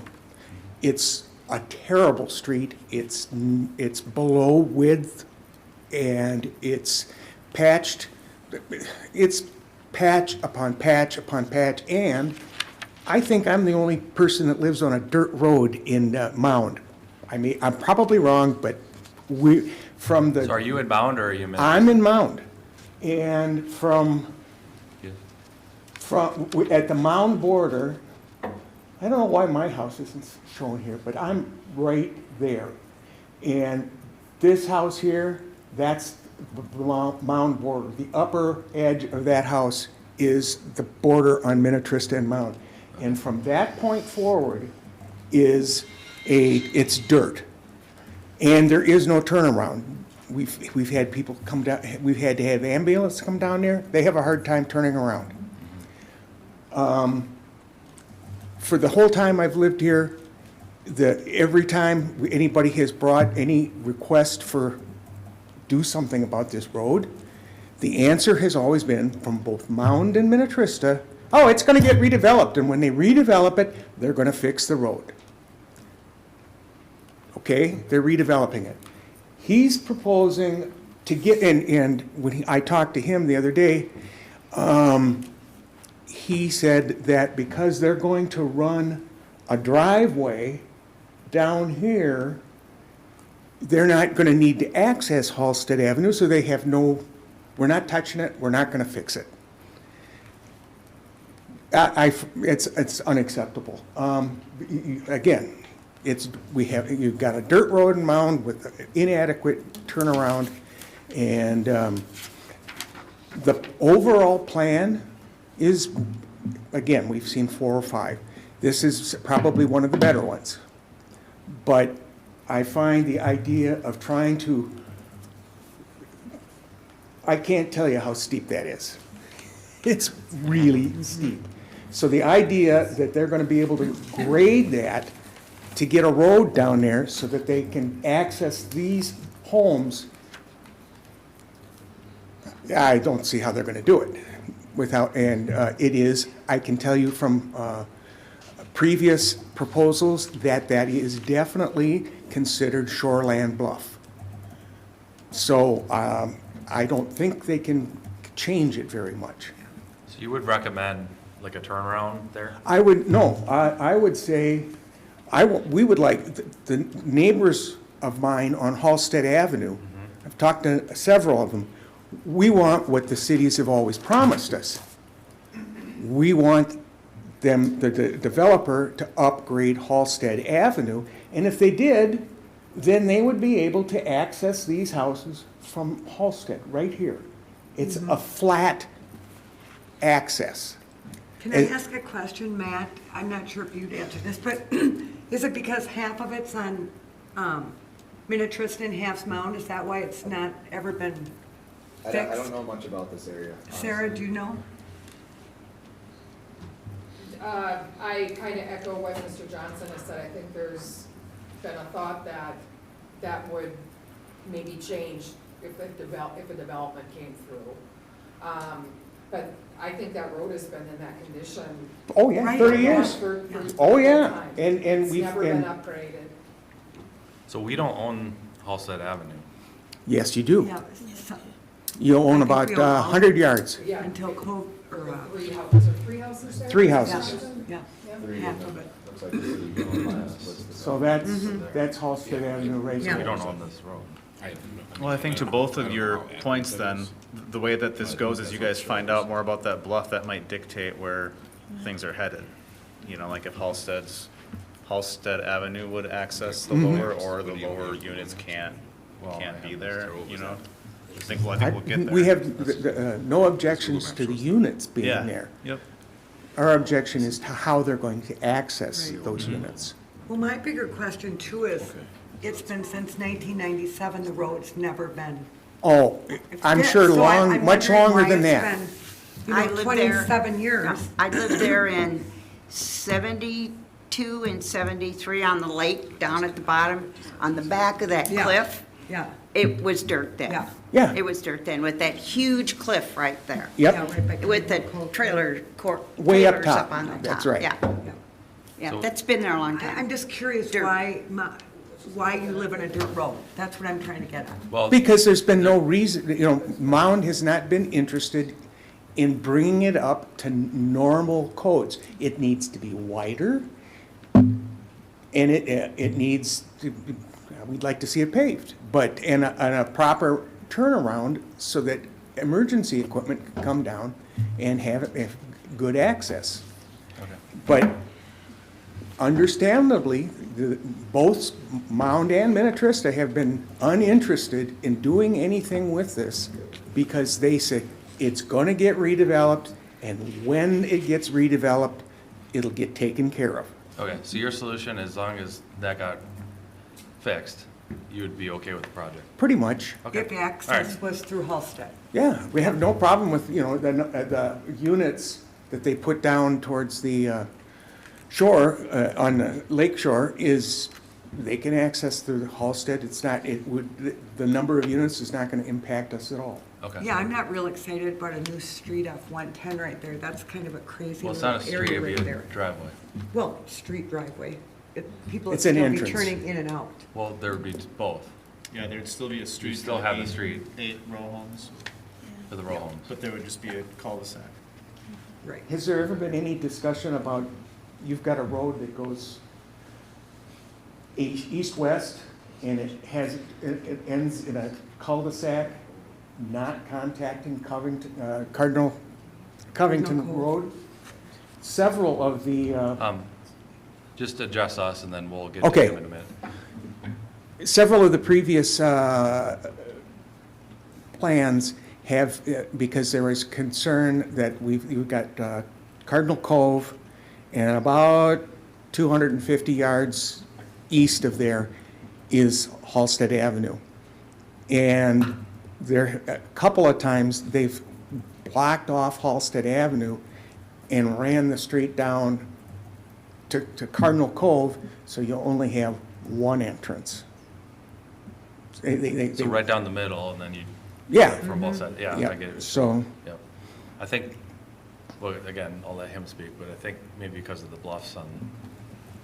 It's a terrible street. It's below width, and it's patched. It's patch upon patch upon patch, and I think I'm the only person that lives on a dirt road in Mound. I mean, I'm probably wrong, but from the. So are you in Mound or are you in? I'm in Mound, and at the Mound border, I don't know why my house isn't shown here, but I'm right there. And this house here, that's the Mound border. The upper edge of that house is the border on Minnetrista and Mound. And from that point forward it's dirt. And there is no turnaround. We've had people come down, we've had to have ambulance come down there. They have a hard time turning around. For the whole time I've lived here, every time anybody has brought any request for do something about this road, the answer has always been from both Mound and Minnetrista, oh, it's gonna get redeveloped, and when they redevelop it, they're gonna fix the road. Okay, they're redeveloping it. He's proposing to get, and when I talked to him the other day, he said that because they're going to run a driveway down here, they're not going to need to access Halsted Avenue, so they have no, we're not touching it, we're not going to fix it. It's unacceptable. Again, you've got a dirt road in Mound with inadequate turnaround, and the overall plan is, again, we've seen 4 or 5. This is probably one of the better ones. But I find the idea of trying to, I can't tell you how steep that is. It's really steep. So the idea that they're going to be able to grade that to get a road down there so that they can access these homes, I don't see how they're going to do it without, and it is, I can tell you from previous proposals that is definitely considered shoreland bluff. So I don't think they can change it very much. So you would recommend like a turnaround there? I would say, we would like, the neighbors of mine on Halsted Avenue, I've talked to several of them, we want what the cities have always promised us. We want them, the developer, to upgrade Halsted Avenue, and if they did, then they would be able to access these houses from Halsted, right here. It's a flat access. Can I ask a question, Matt? I'm not sure if you'd answer this, but is it because half of it's on Minnetrista and half's Mound? Is that why it's not ever been fixed? I don't know much about this area. Sarah, do you know? I kind of echo what Mr. Johnson has said. I think there's been a thought that that would maybe change if a development came through. But I think that road has been in that condition. Oh, yeah, 30 years. For Oh, yeah. time. And It's we've never been upgraded. So we don't own Halsted Avenue. Yes, you do. Yeah. You own I think about we own all 100 yards. Yeah. Until code, or, Three houses there? 3 houses. yeah, half of it. Looks like the city owns So that's Halsted Avenue right Yeah. We there. don't own this road. Well, I think to both of your points then, the way that this goes is you guys find out more about that bluff, that might dictate where things are headed. You know, like if Halsted Avenue would access the lower, or the lower units can't be there, you know? I think we'll get there. We have no objections to the units being Yeah. there. Yep. Our objection is to how they're going to access those units. Well, my bigger question too is, it's been since 1997, the road's never been. Oh, I'm sure So I'm much wondering longer why than it's that. been, you I know, lived there- 27 years. I lived there in 70, 72 and 73 on the lake, down at the bottom, on the back of that Yeah. cliff, Yeah. it was dirt then. Yeah. Yeah. It was dirt then, with that huge cliff right there. Yep. Yeah, right by With the Cove. trailer court. Way up trailers top. on the That's top. right. Yeah, Yeah. yeah, So- that's been there a long time. I'm just curious Dirt. why you live on a dirt road. That's what I'm trying to get at. Well, Because there's been no reason, Mound has not been interested in bringing it up to normal codes. It needs to be wider, and it needs to, we'd like to see it paved, but, and a proper turnaround so that emergency equipment can come down and have good access. But understandably, both Mound and Minnetrista have been uninterested in doing anything with this because they say it's gonna get redeveloped, and when it gets redeveloped, it'll get taken care of. okay, so your solution, as long as that got fixed, you would be okay with the project? Pretty much, Okay. If All access right. was through Halsted. yeah. We have no problem with, the units that they put down towards the shore, on the lake shore, is, they can access through the Halsted. It's not, the number of units is not gonna impact us at all. Okay. Yeah, I'm not real excited about a new street off 110 right there. That's kind of a crazy Well, it's little not a street, area it'd right be a there. driveway. Well, street driveway. People would It's an still be entrance. turning in and out. Well, there would be both Yeah, there'd still be a street. You still for have the eight- street. 8 row homes, for the row homes. but there would just be a cul-de-sac. Right. Has there ever been any discussion about, you've got a road that goes east-west, and it ends in a cul-de-sac, not contacting Cardinal Covington Road? Several of the, Just address us and then we'll get Okay. to him in a minute. several of the previous plans have, because there was concern that we've got Cardinal Cove, and about 250 yards east of there is Halsted Avenue. And there, a couple of times, they've blocked off Halsted Avenue and ran the street down to Cardinal Cove, so you only have one entrance. So right down the middle and then you. Yeah. From both sides, yeah, Yeah, I get it. so- Yep. I think, well, again, I'll let him speak, but I think maybe because of the bluffs on,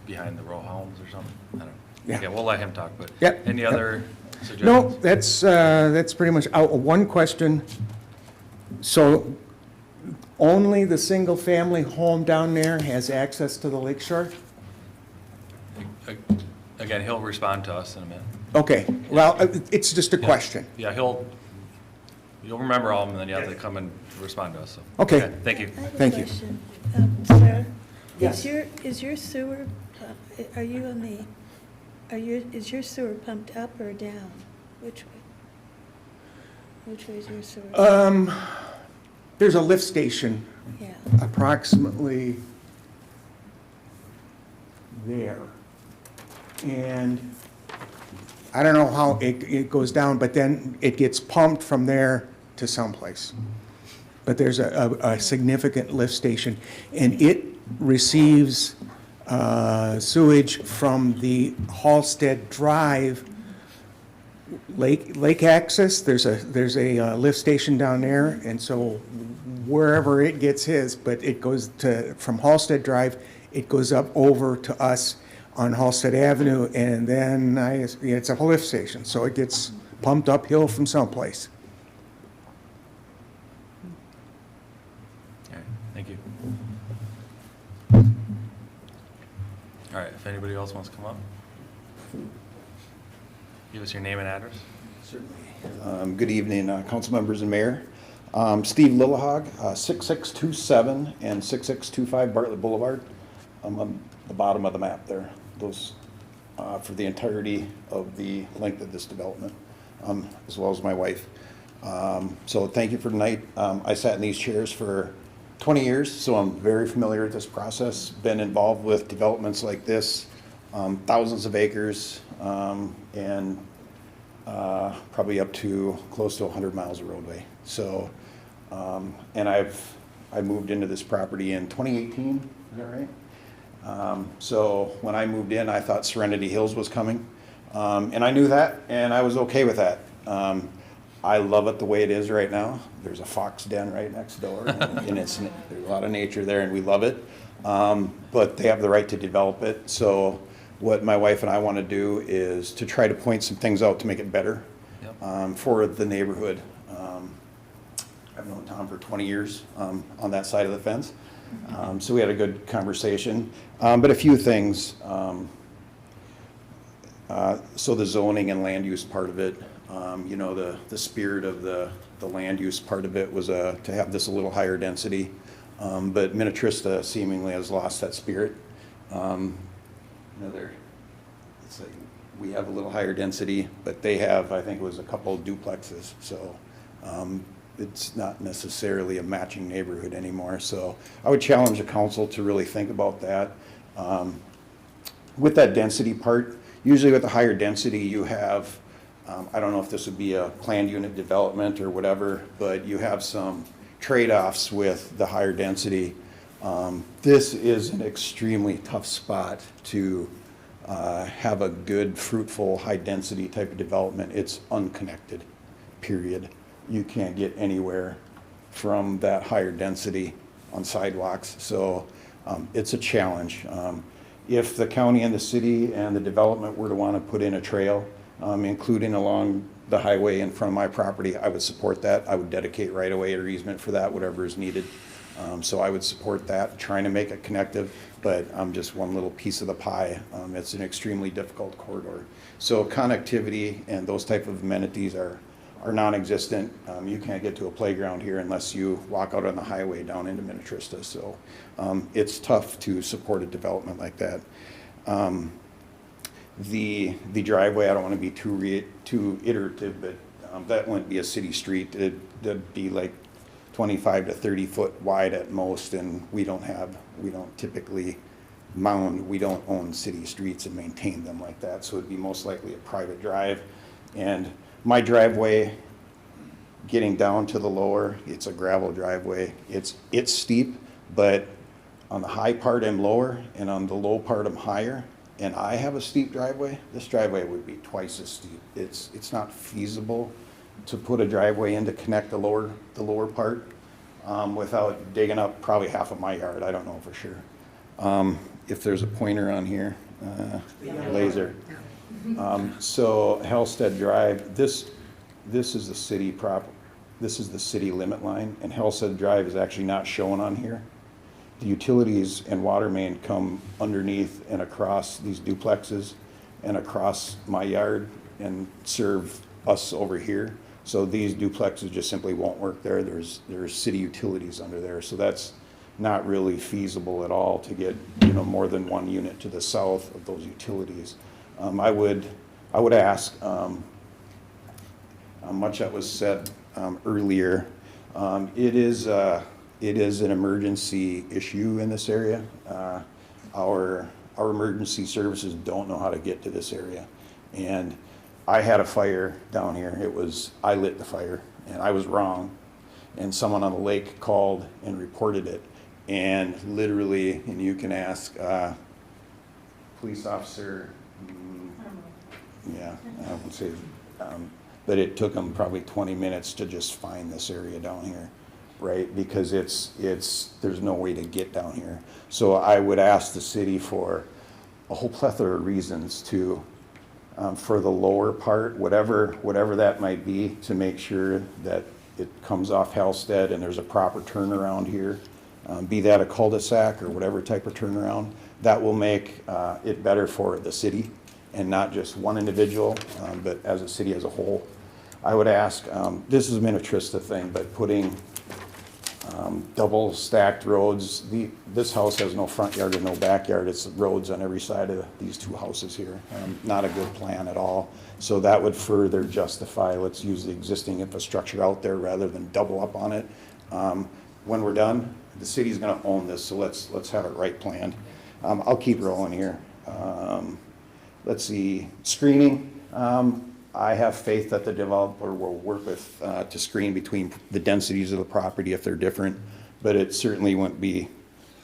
behind the row homes or something, I don't know. Yeah. Okay, we'll let him talk, but. Yep. Any Yep. other suggestions? No, that's pretty much, one question. So only the single-family home down there has access to the lake shore? Again, he'll respond to us in a minute. Okay, well, it's just a Yeah. question. Yeah, you'll remember all of them, and then you have to come and respond to us, so. Okay. Thank you. I have a Thank you. question. Sarah, Yes. is your sewer, are you on the, is your sewer pumped up or down? Which way? Which way is your sewer? There's a lift station Yeah. approximately there. And I don't know how it goes down, but then it gets pumped from there to someplace. But there's a significant lift station, and it receives sewage from the Halsted Drive lake access. There's a lift station down there, and so wherever it gets his, but it goes from Halsted Drive, it goes up over to us on Halsted Avenue, and then it's a lift station, so it gets pumped uphill from someplace. All right, thank you. All right, if anybody else wants to come up. Give us your name and address. Good evening, council members and mayor. Steve Lillehog, 6627 and 6625 Bartlett Boulevard. I'm on the bottom of the map there. Those for the entirety of the length of this development, as well as my wife. So thank you for tonight. I sat in these chairs for 20 years, so I'm very familiar with this process. Been involved with developments like this, thousands of acres, and probably up to close to 100 miles of roadway. So, and I moved into this property in 2018, is that right? So when I moved in, I thought Serenity Hills was coming. And I knew that, and I was okay with that. I love it the way it is right now. There's a fox den right next door, and there's a lot of nature there, and we love it. But they have the right to develop it. So what my wife and I want to do is to try to point some things out to make it better for the neighborhood. I've known Tom for 20 years on that side of the fence. So we had a good conversation. But a few things. So the zoning and land use part of it, you know, the spirit of the land use part of it was to have this a little higher density. But Minnetrista seemingly has lost that spirit. It's like we have a little higher density, but they have, I think it was a couple of duplexes. So it's not necessarily a matching neighborhood anymore. So I would challenge the council to really think about that. With that density part, usually with the higher density you have, I don't know if this would be a planned unit development or whatever, but you have some trade-offs with the higher density. This is an extremely tough spot to have a good, fruitful, high-density type of development. It's unconnected, period. You can't get anywhere from that higher density on sidewalks, so it's a challenge. If the county and the city and the development were to want to put in a trail, including along the highway in front of my property, I would support that. I would dedicate right away or easement for that, whatever is needed. So I would support that, trying to make it connective, but I'm just one little piece of the pie. It's an extremely difficult corridor. So connectivity and those type of amenities are non-existent. You can't get to a playground here unless you walk out on the highway down into Minnetrista. So it's tough to support a development like that. The driveway, I don't want to be too iterative, but that wouldn't be a city street. It'd be like 25 to 30 foot wide at most, and we don't typically Mound, we don't own city streets and maintain them like that, so it'd be most likely a private drive. And my driveway, getting down to the lower, it's a gravel driveway. It's steep, but on the high part I'm lower, and on the low part I'm higher. And I have a steep driveway. This driveway would be twice as steep. It's not feasible to put a driveway in to connect the lower part without digging up probably half of my yard. I don't know for sure. If there's a pointer on here, laser. So Halstead Drive, this is the city this is the city limit line, and Halstead Drive is actually not shown on here. The utilities and water main come underneath and across these duplexes and across my yard and serve us over here. So these duplexes just simply won't work there. There's city utilities under there, so that's not really feasible at all to get, you know, more than one unit to the south of those utilities. I would ask, much that was said earlier, it is an emergency issue in this area. Our emergency services don't know how to get to this area, and I had a fire down here. I lit the fire, and I was wrong, and someone on the lake called and reported it, and literally, and you can ask police officer, yeah, I would say, but it took them probably 20 minutes to just find this area down here, right? Because there's no way to get down here. So I would ask the city for a whole plethora of reasons to, for the lower part, whatever that might be, to make sure that it comes off Halstead and there's a proper turnaround here, be that a cul-de-sac or whatever type of turnaround. That will make it better for the city and not just one individual, but as a city as a whole. I would ask, this is a Minnetrista thing, but putting double stacked roads. This house has no front yard or no backyard. It's roads on every side of these two houses here. Not a good plan at all. So that would further justify, let's use the existing infrastructure out there rather than double up on it. When we're done, the city's gonna own this, so let's have it right planned. I'll keep rolling here. Let's see, screening. I have faith that the developer will work with, to screen between the densities of the property if they're different, but it certainly wouldn't be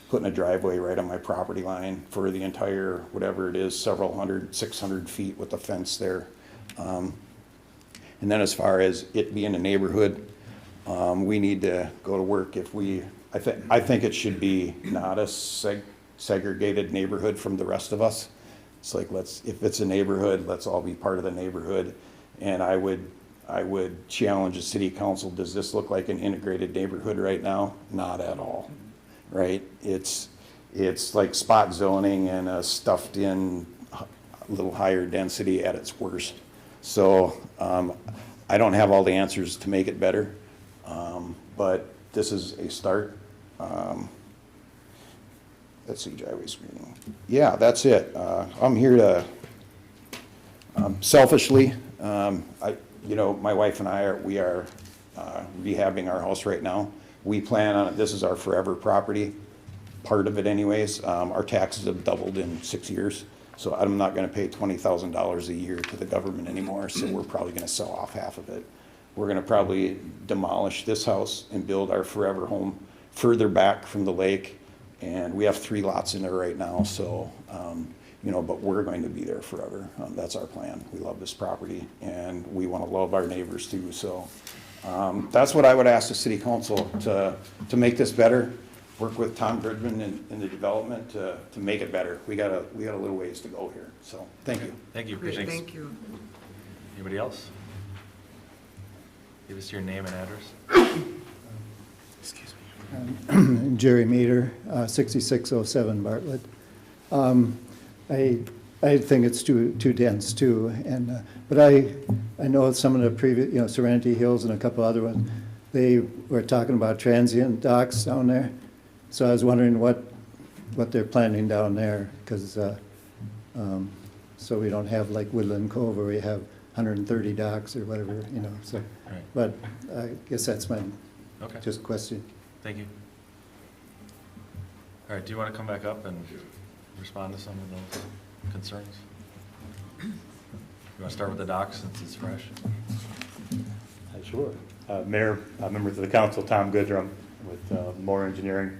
putting a driveway right on my property line for the entire, whatever it is, several hundred, 600 feet with a fence there. And then as far as it being a neighborhood, we need to go to work if I think it should be not a segregated neighborhood from the rest of us. It's like, if it's a neighborhood, let's all be part of the neighborhood. And I would challenge the city council, does this look like an integrated neighborhood right now? Not at all, right? It's like spot zoning and a stuffed in little higher density at its worst. So I don't have all the answers to make it better, but this is a start. Let's see, driveway screening. Yeah, that's it. I'm here to, selfishly, my wife and we are rehabbing our house right now. We plan on, this is our forever property, part of it anyways. Our taxes have doubled in 6 years, so I'm not gonna pay $20,000 a year to the government anymore, so we're probably gonna sell off half of it. We're gonna probably demolish this house and build our forever home further back from the lake. And we have 3 lots in there right now, so, but we're going to be there forever. That's our plan. We love this property, and we want to love our neighbors too, so. That's what I would ask the city council, to make this better, work with Tom Gridman in the development to make it better. We got a little ways to go here, so, thank you. Thank you. Great, Thanks. thank you. Anybody else? Give us your name and address. Excuse me. Jerry Meter, 6607 Bartlett. I think it's too dense too, and but I know some of the previous, Serenity Hills and a couple other ones, they were talking about transient docks down there. So I was wondering what they're planning down there, because so we don't have like Woodland Cove where we have 130 docks or whatever, So, Right. but I guess that's my Okay. just question. Thank you. All right, do you want to come back up and respond to some of those concerns? You want to start with the docks since it's fresh? Sure. Mayor, members of the council, Tom Goodrum with Moore Engineering.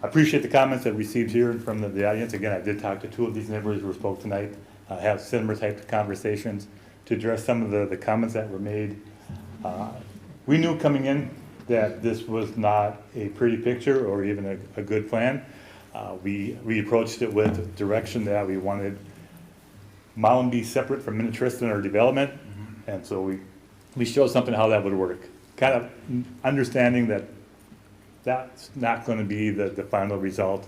I appreciate the comments that received here from the audience. Again, I did talk to 2 of these neighbors who spoke tonight, have similar types of conversations to address some of the comments that were made. We knew coming in that this was not a pretty picture or even a good plan. We approached it with direction that we wanted Mound be separate from Minnetrista in our development, and so we showed something how that would work. Kind of understanding that that's not going to be the final result,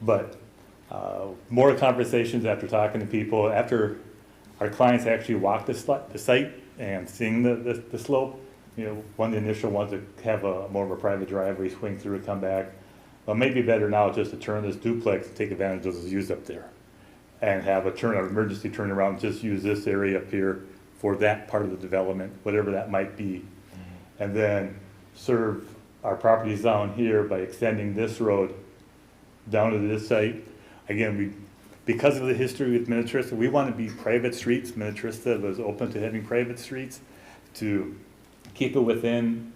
but more conversations after talking to people, after our clients actually walked the site and seeing the slope. One of the initial ones that have more of a private driveway, swing through and come back. Well, maybe better now just to turn this duplex and take advantage of those views up there and have an emergency turnaround, just use this area up here for that part of the development, whatever that might be. And then serve our properties down here by extending this road down to this site. Again, because of the history with Minnetrista, we want to be private streets. Minnetrista was open to having private streets to keep it within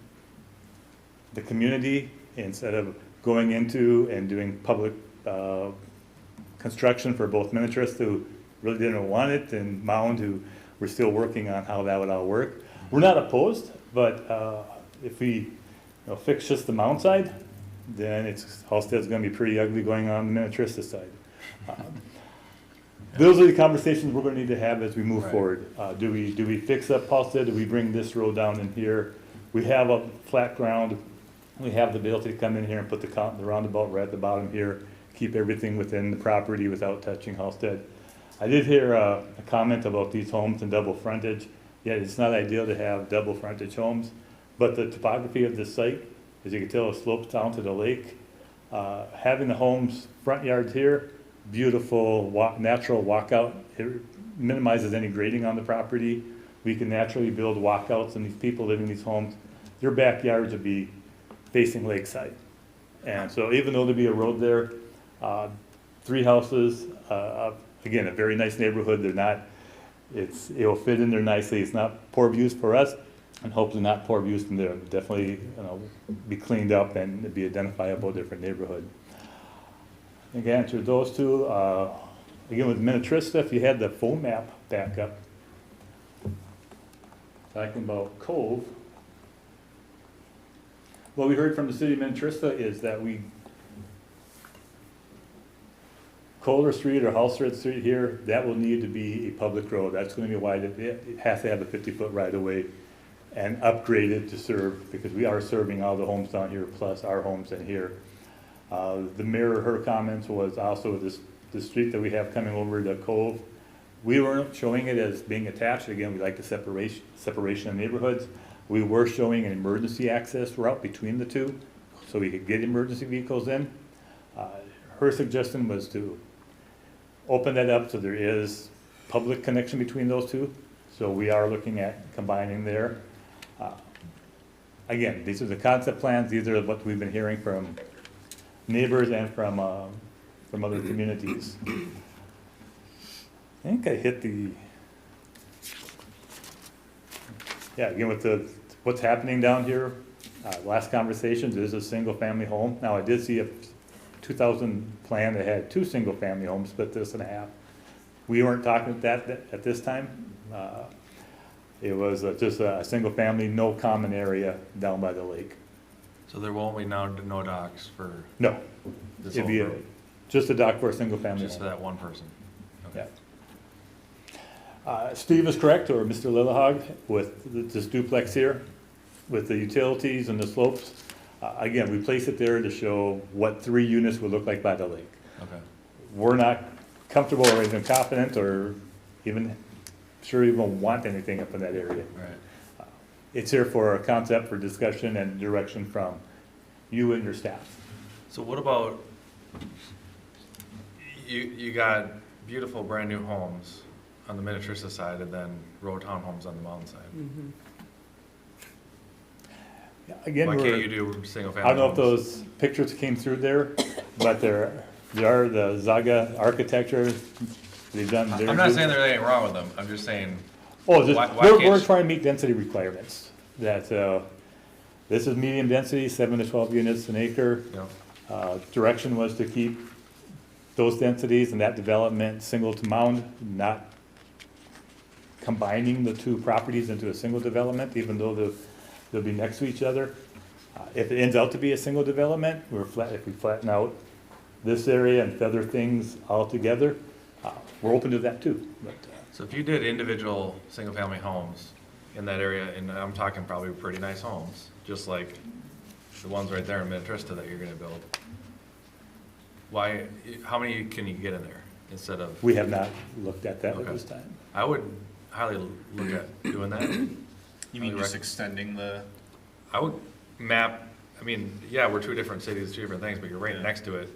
the community instead of going into and doing public construction for both Minnetrista, who really didn't want it, and Mound, who we're still working on how that would all work. We're not opposed, but if we fix just the Mound side, then Halstead's going to be pretty ugly going on the Minnetrista side. Those are the conversations we're going to need to have as we move forward. Do we fix up Halstead? Do we bring this road down in here? We have a flat ground. We have the ability to come in here and put the roundabout right at the bottom here, keep everything within the property without touching Halstead. I did hear a comment about these homes and double frontage. Yeah, it's not ideal to have double frontage homes, but the topography of this site, as you can tell, it slopes down to the lake. Having the homes front yards here, beautiful natural walkout. It minimizes any grading on the property. We can naturally build walkouts, and these people living in these homes, their backyards would be facing lakeside. And so even though there'd be a road there, 3 houses, again, a very nice neighborhood. It'll fit in there nicely. It's not poor views for us, and hopefully not poor views from there. Definitely, be cleaned up and be identifiable different neighborhood. You can answer those two. Again, with Minnetrista, if you had the phone map back up, talking about Cove, what we heard from the city of Minnetrista is that Kohler Street or Halsted Street here, that will need to be a public road. That's gonna be wide, it has to have a 50-foot right-of-way and upgraded to serve, because we are serving all the homes down here, plus our homes in here. The mayor, her comments was also the street that we have coming over the Cove. We weren't showing it as being attached. Again, we like the separation of neighborhoods. We were showing an emergency access route between the two, so we could get emergency vehicles in. Her suggestion was to open that up so there is public connection between those two. So we are looking at combining there. Again, these are the concept plans. These are what we've been hearing from neighbors and from other communities. I think I hit again with what's happening down here, last conversations, it is a single family home. Now, I did see a 2000 plan that had 2 single family homes, split this in half. We weren't talking that at this time. It was just a single family, no common area down by the lake. So there won't be no docks for No, this it'd whole be road? just a dock for a single family Just for home. that one person? Okay. Steve is correct, or Mr. Lillehog, with this duplex here, with the utilities and the slopes. Again, we place it there to show what 3 units would look like by the lake. Okay. We're not comfortable or even confident or even sure even want anything up in that area. Right. It's here for a concept, for discussion and direction from you and your staff. So what about, you got beautiful brand new homes on the Minnetrista side and then row townhomes on the Mound side? Again, Why can't you do single family I don't know if homes? those pictures came through there, but there are the Zaga architecture. They've done their. I'm not saying there's anything wrong with them, I'm just saying. Oh, just, why we're can't- trying to meet density requirements. That, this is medium density, 7 to 12 units an acre. Yeah. Direction was to keep those densities and that development single to Mound, not combining the 2 properties into a single development, even though they'll be next to each other. If it ends out to be a single development, if we flatten out this area and feather things all together, we're open to that too. But, So if you did individual single-family homes in that area, and I'm talking probably pretty nice homes, just like the ones right there in Minnetrista that you're gonna build, how many can you get in there instead of? we have not looked at that at Okay. this time. I would highly look at doing that. You mean just extending the? I would map, I mean, yeah, we're 2 different cities, 2 different things, but you're right next to it.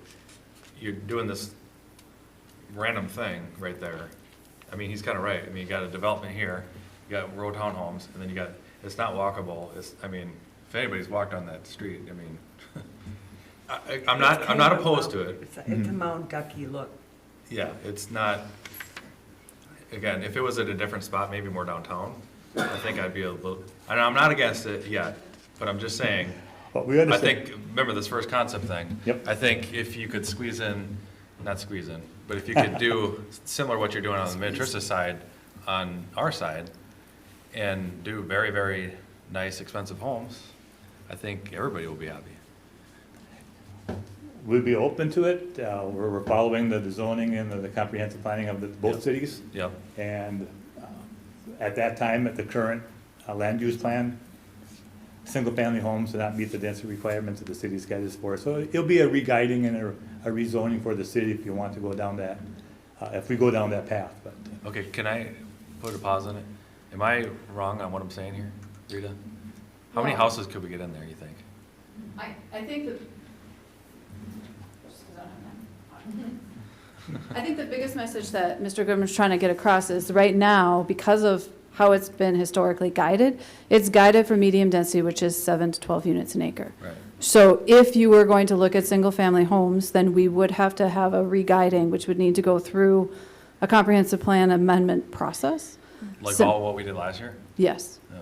You're doing this random thing right there. I mean, he's kind of right. I mean, you got a development here, you got row townhomes, and then you got, it's not walkable. I mean, if anybody's walked on that street, I mean, I'm not opposed to it. It's a Mount Ducky look. Yeah, it's not, again, if it was at a different spot, maybe more downtown, I think I'd be a little, and I'm not against it yet, but I'm just saying, But we I understand. think, remember this first concept thing? Yep. I think if you could squeeze in, not squeeze in, but if you could do similar to what you're doing on the Minnetrista side, on our side, and do very, very nice, expensive homes, I think everybody will be happy. We'd be open to it. We're following the zoning and the comprehensive planning of both Yep. cities. Yep. And at that time, at the current land use plan, single-family homes do not meet the density requirements that the city's guided us for. So it'll be a re-guiding and a rezoning for the city if you want to go down that, if we go down that path. But Okay, can I put a pause on it? Am I wrong on what I'm saying here, Rita? How many Well- houses could we get in there, you think? I think that, I think the biggest message that Mr. Goodman's trying to get across is right now, because of how it's been historically guided, it's guided for medium density, which is 7 to 12 units an acre. Right. So if you were going to look at single-family homes, then we would have to have a re-guiding, which would need to go through a comprehensive plan amendment process. Like So- all what we did last year? Yes. Yeah.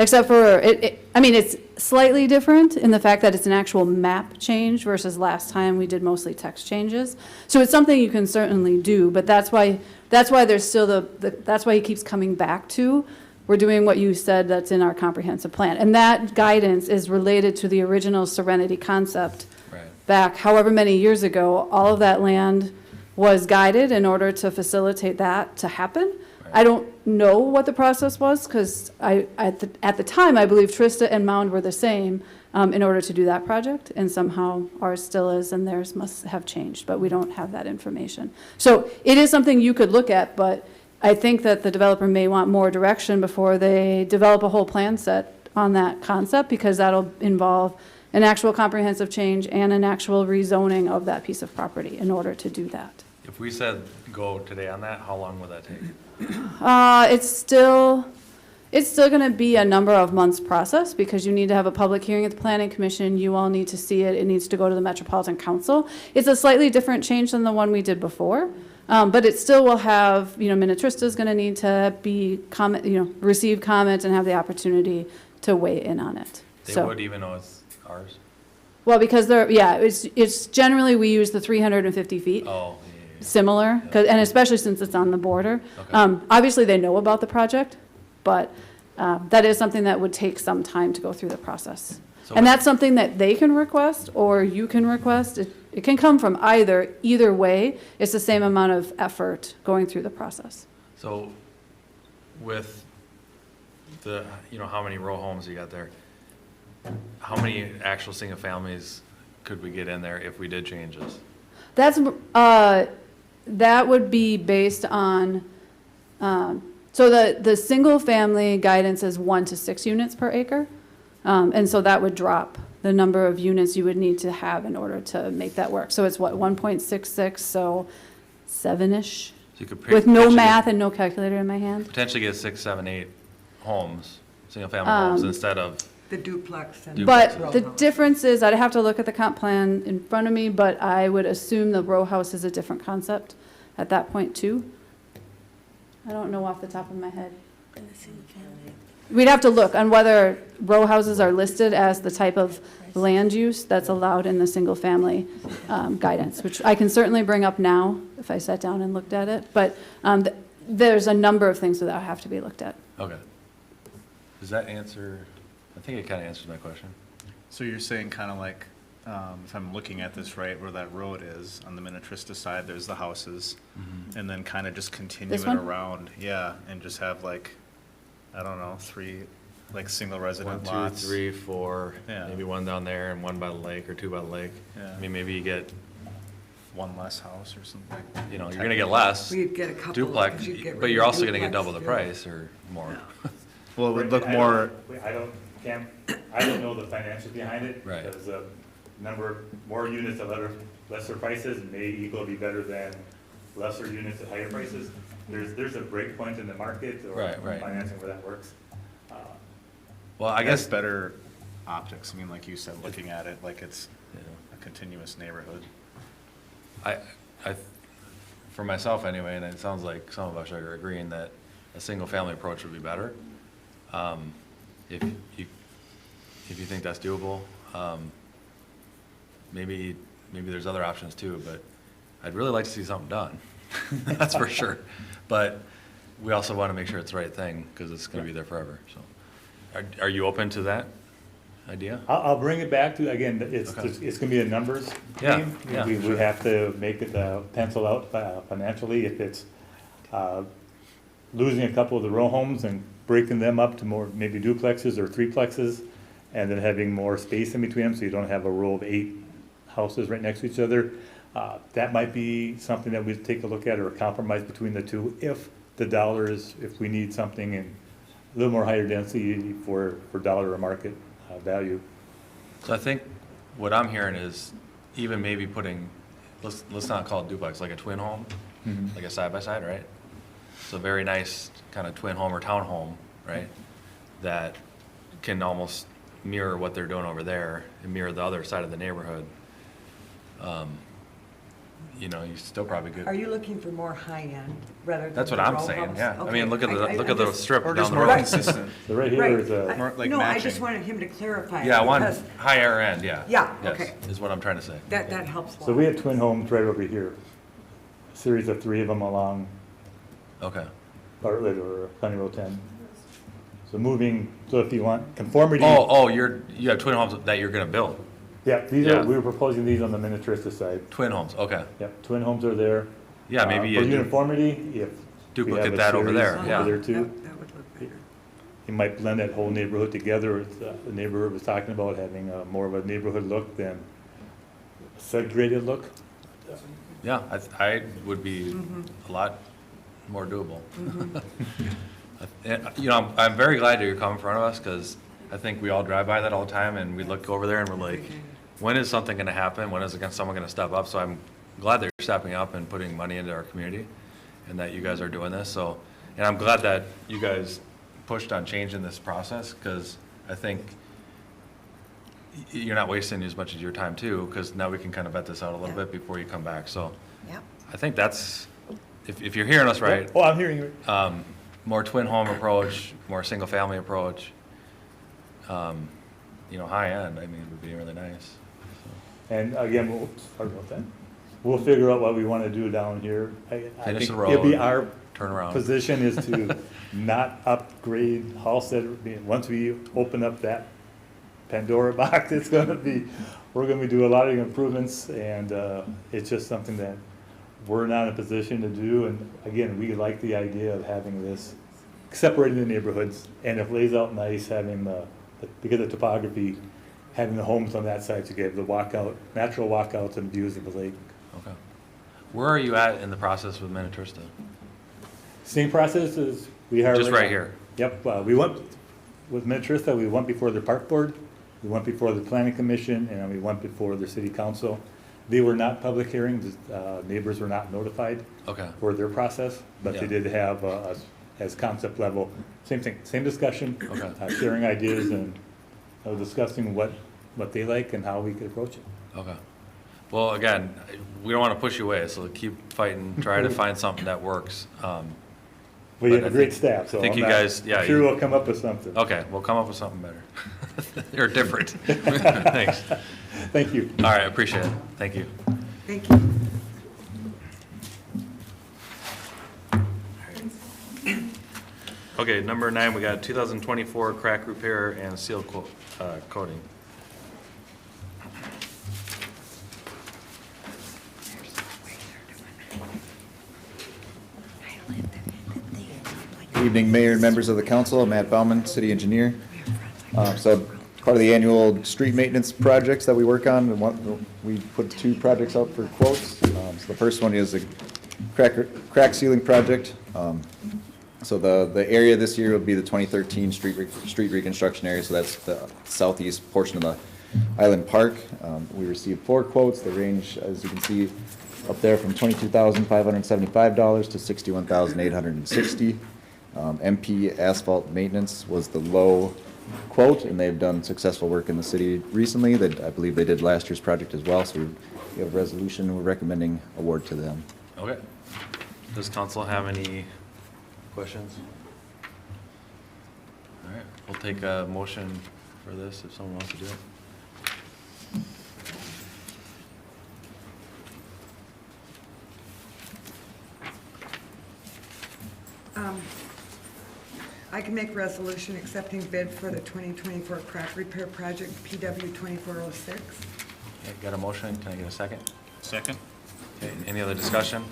Except for, I mean, it's slightly different in the fact that it's an actual map change versus last time we did mostly text changes. So it's something you can certainly do, but that's why there's still that's why he keeps coming back to, we're doing what you said that's in our comprehensive plan. And that guidance is related to the original Serenity concept back however many years ago. All of that land was guided in order to facilitate that to happen. I don't know what the process was, because at the time, I believe Trista and Mound were the same in order to do that project, and somehow ours still is, and theirs must have changed, but we don't have that information. So it is something you could look at, but I think that the developer may want more direction before they develop a whole plan set on that concept, because that'll involve an actual comprehensive change and an actual rezoning of that piece of property in order to do that. If we said go today on that, how long would that take? It's still going to be a number of months process, because you need to have a public hearing at the Planning Commission. You all need to see it. It needs to go to the Metropolitan Council. It's a slightly different change than the one we did before, but it still will have, Minnetrista is going to need to receive comment and have the opportunity to weigh in on it. They would, even though it's ours? Well, because it's generally we use the 350 feet. Oh, similar, and especially since it's on the border. Okay. Obviously, they know about the project, but that is something that would take some time to go through the process. And that's something that they can request, or you can request. It can come from either way. It's the same amount of effort going through the process. So with the, how many row homes you got there, how many actual single families could we get in there if we did changes? That would be based on, so the single family guidance is 1 to 6 units per acre. And so that would drop the number of units you would need to have in order to make that work. So it's what, 1.66, so 7-ish? So you could with no math and no calculator in my hand. Potentially get 6, 7, 8 homes, single family homes, instead of The duplex. But the difference is, I'd have to look at the comp plan in front of me, but I would assume the row house is a different concept at that point too. I don't know off the top of my head. We'd have to look on whether row houses are listed as the type of land use that's allowed in the single family guidance, which I can certainly bring up now if I sat down and looked at it. But there's a number of things that have to be looked at. Okay. Does that answer? I think it kind of answers my question. So you're saying kind of like, if I'm looking at this right, where that road is, on the Minnetrista side, there's the houses, and then kind of just continue This it one? around, yeah, and just have like, I don't know, 3, like, single resident 1, lots. 2, 3, 4, Yeah. maybe one down there and one by the lake or 2 by the lake. Yeah. I mean, maybe you get, One less house or something. you're gonna get less We'd get a couple, duplex, 'cause you'd get but rid you're of also gonna get duplex, double the too. price or more. Well, it would look I more, don't know the financials behind it. Right. Because more units at lesser prices may equal be better than lesser units at higher prices. There's a break point in the market or Right. financing where that works. Well, I guess guess, better optics, I mean, like you said, looking at it like it's a continuous neighborhood. for myself anyway, and it sounds like some of us are agreeing that a single family approach would be better. If you think that's doable, maybe there's other options too, but I'd really like to see something done. That's for sure. But we also want to make sure it's the right thing, because it's going to be there forever, so. Are you open to that idea? I'll bring it back to, again, Okay. it's gonna be a numbers Yeah, game. yeah, We sure. have to make it pencil out financially. If it's losing a couple of the row homes and breaking them up to more, maybe duplexes or threeplexes, and then having more space in between them, so you don't have a row of 8 houses right next to each other, that might be something that we take a look at, or a compromise between the two, if the dollars, if we need something in a little more higher density for dollar or market value. So I think what I'm hearing is even maybe putting, let's not call it duplex, like a twin home, like a side-by-side, right? So a very nice kind of twin home or town home, right? That can almost mirror what they're doing over there and mirror the other side of the neighborhood. you know, you still probably Are get, you looking for more high-end rather than that's what the I'm row saying, house? yeah. I Okay. mean, look at I the just- strip Or down just the more road. consistent. So right here Right. is a, More like No, I matching. just wanted him to clarify. Yeah, I want because higher end, yeah. Yeah, Yes, okay. is what I'm trying to say. That helps a lot. so we have twin homes right over here. A series of 3 of them along Okay, Bartlett or County Road 10. So moving, so if you want conformity. you have twin homes that you're gonna build, Yeah, these Yeah. are, we were proposing these on the Minnetrista side. twin homes, okay. Yep, twin homes are there. Yeah, maybe For you uniformity, if. we have duplicate a that over series there, yeah. Over there too. That would look better. You might blend that whole neighborhood together. The neighborhood was talking about having more of a neighborhood look than a segregated look. Yeah, I would be a lot more doable. And, you know, I'm very glad that you're coming in front of us, because I think we all drive by that all the time, and we look over there and we're like, when is something gonna happen? When is someone gonna step up? So I'm glad that you're stepping up and putting money into our community, and that you guys are doing this, so. And I'm glad that you guys pushed on changing this process, because I think you're not wasting as much of your time too, because now we can kind of vet this out a little bit before you come back, so. Yep. I think that's, if you're hearing us right. Oh, I'm hearing you. More twin home approach, more single family approach. You know, high end, I mean, would be really nice. And again, sorry about that. We'll figure out what we want to do down here. I Finish think the road, it'll be our turn around. position is to not upgrade Halsted. Once we open up that Pandora box, it's gonna be, we're gonna do a lot of improvements, and it's just something that we're not in a position to do. And again, we like the idea of having this separating the neighborhoods, and it lays out nice having because of topography, having the homes on that side to get the walkout, natural walkouts and views of the lake. Okay. Where are you at in the process with Minnetrista? Same process as we are. Just right here? Yep, we went, with Minnetrista, we went before the park board, we went before the planning commission, and we went before the city council. They were not public hearings, neighbors were not notified. Okay. For their process, but they Yeah. did have, as concept level, same thing, same discussion. Okay. Sharing ideas and discussing what they like and how we could approach it. Okay. Well, again, we don't want to push you away, so keep fighting, try to find something that works. We have but a I great think- staff, so I think I'm you not- guys, yeah. I'm sure we'll come up with something. Okay, we'll come up with something better. Or different. Thanks. Thank you. All right, I appreciate it. Thank you. Thank you. Okay, number 9, we got 2024 crack repair and seal coating. Good evening, Mayor and members of the council. Matt Bauman, city engineer. So part of the annual street maintenance projects that we work on, we put 2 projects out for quotes. So the first one is a crack sealing project. So the area this year will be the 2013 street reconstruction area, so that's the southeast portion of the Island Park. We received 4 quotes. They range, as you can see, up there from $22,575 to $61,860. MP Asphalt Maintenance was the low quote, and they've done successful work in the city recently. That I believe they did last year's project as well, so we have a resolution, we're recommending award to them. Okay. Does council have any questions? All right, we'll take a motion for this if someone wants to do it. I can make a resolution accepting bid for the 2024 crack repair project, PW 2406. Okay, got a motion? Can I get a second? Second? Okay, any other discussion?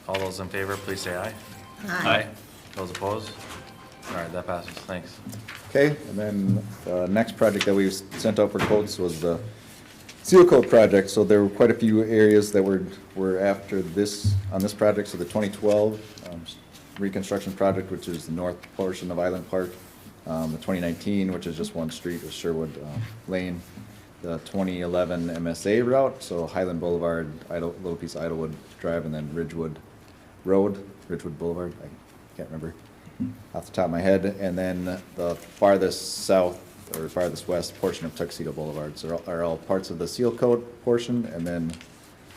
All those in favor, please say aye. Aye. Those opposed? All right, that passes. Thanks. Okay, and then the next project that we sent out for quotes was the seal coat project. So there were quite a few areas that were after this, on this project. So the 2012 reconstruction project, which is the north portion of Island Park. The 2019, which is just one street, was Sherwood Lane. The 2011 MSA route, so Highland Boulevard, little piece of Idlewood Drive, and then Ridgewood Boulevard, I can't remember off the top of my head. And then the farthest south, or farthest west portion of Tuxedo Boulevard. So are all parts of the seal coat portion, and then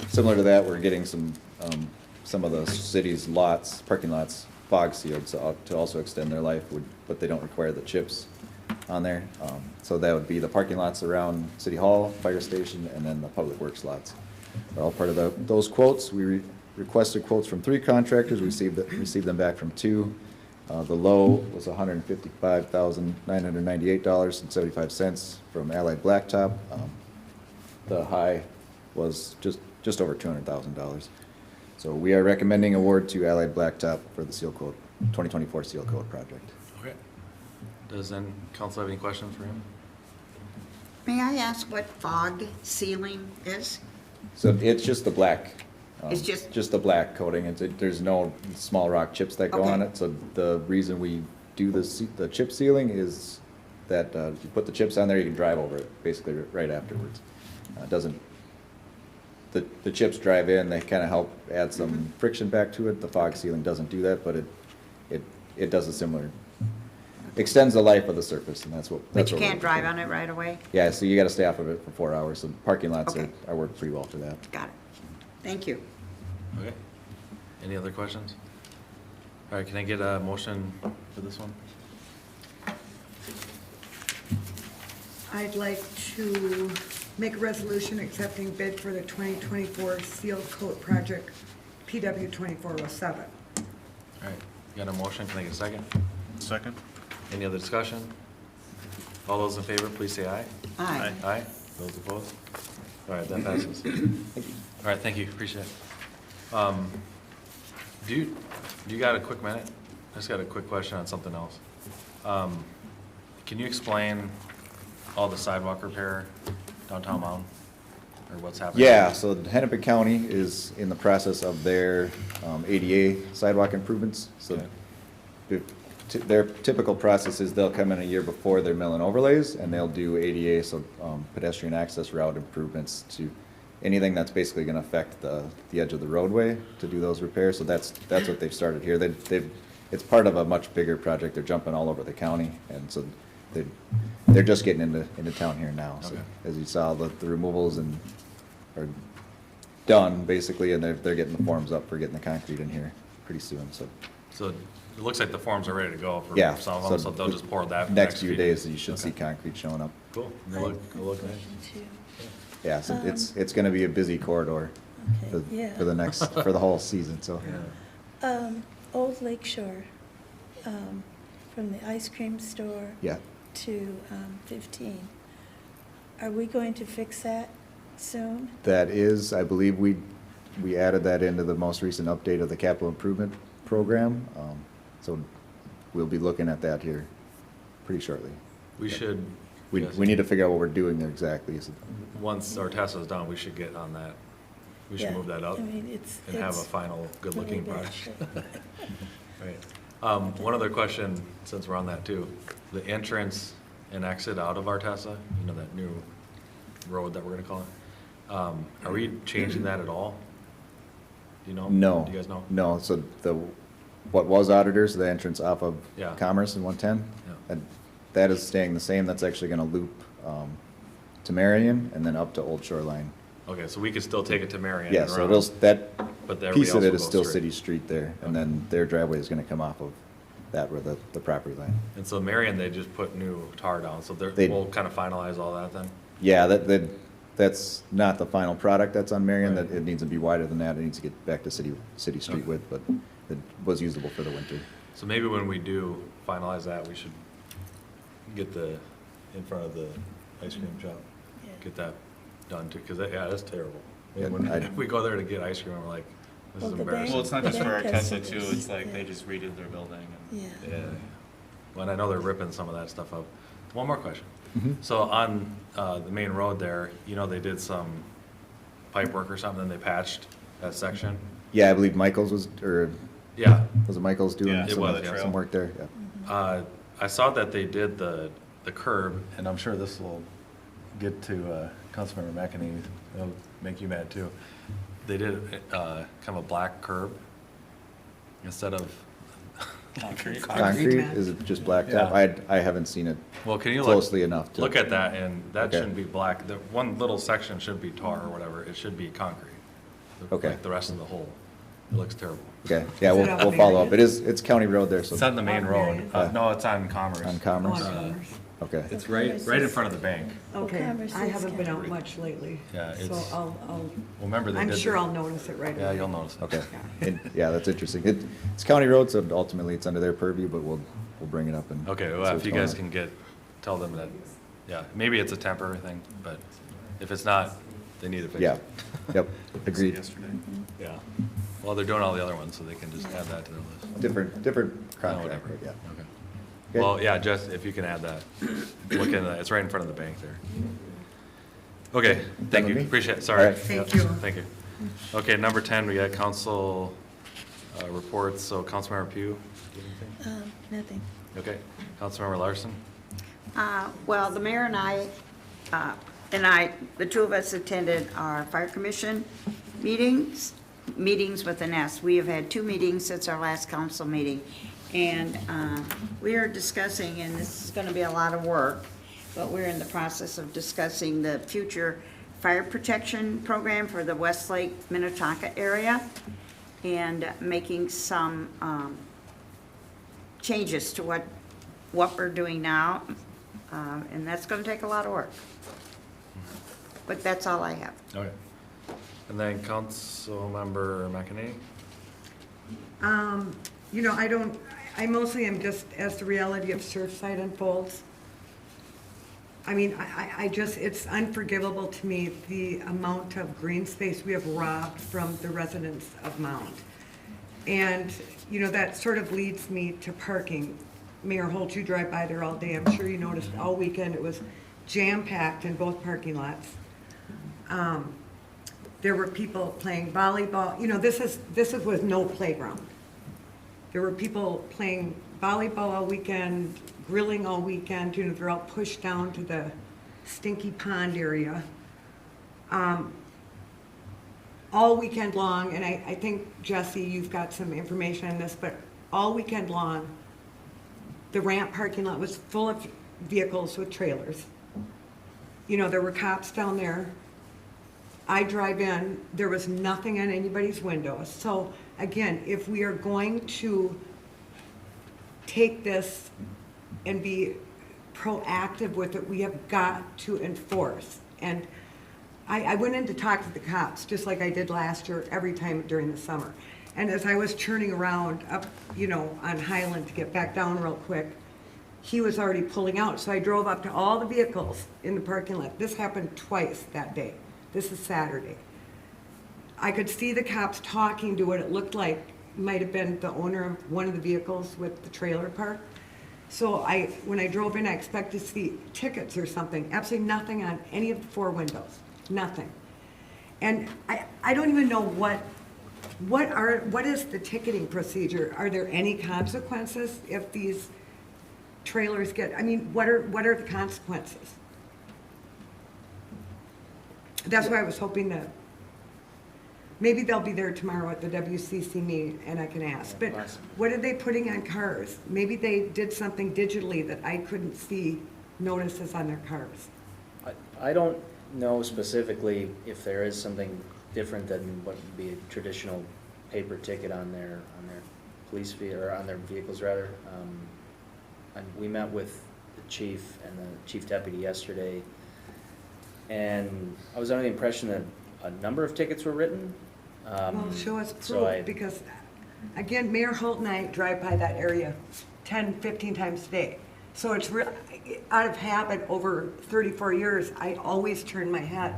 similar to that, we're getting some of the city's lots, parking lots, fog sealed, so to also extend their life, but they don't require the chips on there. So that would be the parking lots around City Hall, Fire Station, and then the Public Works lots. They're all part of those quotes. We requested quotes from 3 contractors, received them back from 2. The low was $155,998.75 from Allied Blacktop. The high was just over $200,000. So we are recommending award to Allied Blacktop for the Seal Coat, 2024 Seal Coat project. Okay. Does then council have any questions for him? May I ask what fog sealing is? So it's just the black. It's just- the black coating. There's no small rock chips that go on Okay. it. So the reason we do the chip sealing is that you put the chips on there, you can drive over it basically right afterwards. It doesn't, the chips drive in, they kind of help add some friction back to it. The fog sealing doesn't do that, but it does a similar, extends the life of the surface, and that's what. But you can't drive on it right away? Yeah, so you gotta stay off of it for 4 hours. So parking lots Okay. are work pretty well for that. Got it. Thank you. Okay. Any other questions? All right, can I get a motion for this one? I'd like to make a resolution accepting bid for the 2024 Seal Coat Project, PW 2407. All right, got a motion, can I get a second? Second. Any other discussion? All those in favor, please say aye. Aye. Aye. Those opposed? All right, that passes. All right, thank you, appreciate it. Do you got a quick minute? I just got a quick question on something else. Can you explain all the sidewalk repair downtown Mound, or what's happening? Yeah, so Hennepin County is in the process of their ADA sidewalk improvements. So their typical process is they'll come in a year before their mill and overlays, and they'll do ADA, so pedestrian access route improvements to anything that's basically gonna affect the edge of the roadway to do those repairs. So that's what they've started here. It's part of a much bigger project. They're jumping all over the county, and so they're just getting into town here now. So Okay. as you saw, the removals are done basically, and they're getting the forms up for getting the concrete in here pretty soon, so. So it looks like the forms are ready to go for Yeah. some of them, so they'll just pour that. Next few days, you should see concrete showing up. Cool. It'll look nice. Yeah, so it's gonna be a busy corridor for yeah. for the whole season, so. Old Lake Shore, from the ice cream store Yeah. to 15. Are we going to fix that soon? That is, I believe we added that into the most recent update of the capital improvement program. So we'll be looking at that here pretty shortly. We should. We need to figure out what we're doing there exactly. So Once our test is done, we should get on that. We should Yeah, move that up I mean, it's- and have a it's final, good-looking really bad project. shape. Right. One other question, since we're on that too. The entrance and exit out of Artesa, you know, that new road that we're gonna call it. Are we changing that at all? Do you know? No. Do you guys know? No, so what was Auditors, the entrance off of Yeah. Commerce in 110? Yeah. And that is staying the same. That's actually gonna loop to Marion and then up to Old Shoreline. Okay, so we could still take it to Marion Yeah, and so around, it'll, that but everybody piece of else it will is go still straight. city street there, and then their driveway is gonna come off of that where the property line. And so Marion, they just put new tar down, so They- we'll kind of finalize all that then? Yeah, that's not the final product that's on Marion, Right. that it needs to be wider than that, it needs to get back to city street width, but it was usable for the winter. So maybe when we do finalize that, we should get in front of the ice cream shop, get that done too, because that's terrible. Yeah, When we go there to get ice cream, we're like, this is embarrassing. Well, it's not just for bank has Artesa too, this, it's like yeah. they just redid their building. And Yeah. Yeah. Well, and I know they're ripping some of that stuff up. One more question. Mhm. So on the main road there, you know, they did some pipe work or something, and they patched that section? Yeah, I believe Michael's was or Yeah. was it Michael's doing Yeah, it was, yeah. some work there? Yeah. I saw that they did the curb, and I'm sure this will get to Councilmember McEnany, it'll make you mad too. They did kind of a black curb instead of Concrete. Concrete, is it just blacktop? Yeah. I haven't seen it Well, can you closely enough to. look at that, and that Okay. shouldn't be black. The one little section should be tar or whatever, it should be concrete. Okay. like the rest of the hole. It looks terrible. Okay, yeah, Is it we'll on follow up. Marion? It's County Road there, so. It's on the main On road. Marion? No, it's on Commerce. On Commerce? Oh, on Commerce. Okay. It's right in front of the bank. Okay, Commerce I is haven't been out county. much lately. Yeah, So it's- I'll, Well, remember they I'm did sure the- I'll notice it right away. Yeah, you'll notice it. Okay, and, yeah, that's interesting. It's county road, so ultimately it's under their purview, but we'll bring it up and. Okay, see well, what's if you going guys on. can tell them that, yeah, maybe it's a temporary thing, but if it's not, they need to fix it. Yeah, yep, agreed. Yesterday. Yeah. Well, they're doing all the other ones, so they can just add that to their list. Different No, contract, whatever. yeah. Okay. Okay. Well, yeah, just if you can add that. Look in it's right in front of the bank there. Okay, thank with you, me? appreciate it, All sorry. right. Thank Yep, you. Thank you. Okay, number 10, we got council reports, so Councilmember Pugh. do you have anything? Nothing. Okay, Councilmember Larson? Well, the mayor and I, the two of us attended our fire commission meetings with an S. We have had 2 meetings since our last council meeting. And we are discussing, and this is gonna be a lot of work, but we're in the process of discussing the future fire protection program for the Westlake, Minnetonka area, and making some changes to what we're doing now. And that's gonna take a lot of work. But that's all I have. Okay. And then Councilmember McEnany? You know, I mostly am just, as the reality of Surfside unfolds. I mean, I just, it's unforgivable to me, the amount of green space we have robbed from the residents of Mound. And, you know, that sort of leads me to parking. Mayor Holt, you drive by there all day, I'm sure you noticed all weekend it was jam-packed in both parking lots. There were people playing volleyball, you know, this is with no playground. There were people playing volleyball all weekend, grilling all weekend, you know, they're all pushed down to the stinky pond area. All weekend long, and I think, Jesse, you've got some information on this, but all weekend long, the ramp parking lot was full of vehicles with trailers. You know, there were cops down there. I drive in, there was nothing on anybody's windows. So again, if we are going to take this and be proactive with it, we have got to enforce. And I went in to talk to the cops, just like I did last year, every time during the summer. And as I was turning around up, you know, on Highland to get back down real quick, he was already pulling out. So I drove up to all the vehicles in the parking lot. This happened twice that day. This is Saturday. I could see the cops talking to what it looked like might have been the owner of one of the vehicles with the trailer park. So when I drove in, I expected to see tickets or something. Absolutely nothing on any of the 4 windows. Nothing. And I don't even know what is the ticketing procedure? Are there any consequences if these trailers get, I mean, what are the consequences? That's why I was hoping that, maybe they'll be there tomorrow at the WCC meeting and I can ask. But what are they putting on cars? Maybe they did something digitally that I couldn't see notices on their cars. I don't know specifically if there is something different than what would be a traditional paper ticket on their police or on their vehicles rather. And we met with the chief and the chief deputy yesterday, and I was under the impression that a number of tickets were written. Well, show us so proof, because, again, Mayor Holt and I drive by that area 10, 15 times a day. So it's real, out of habit, over 34 years, I always turn my head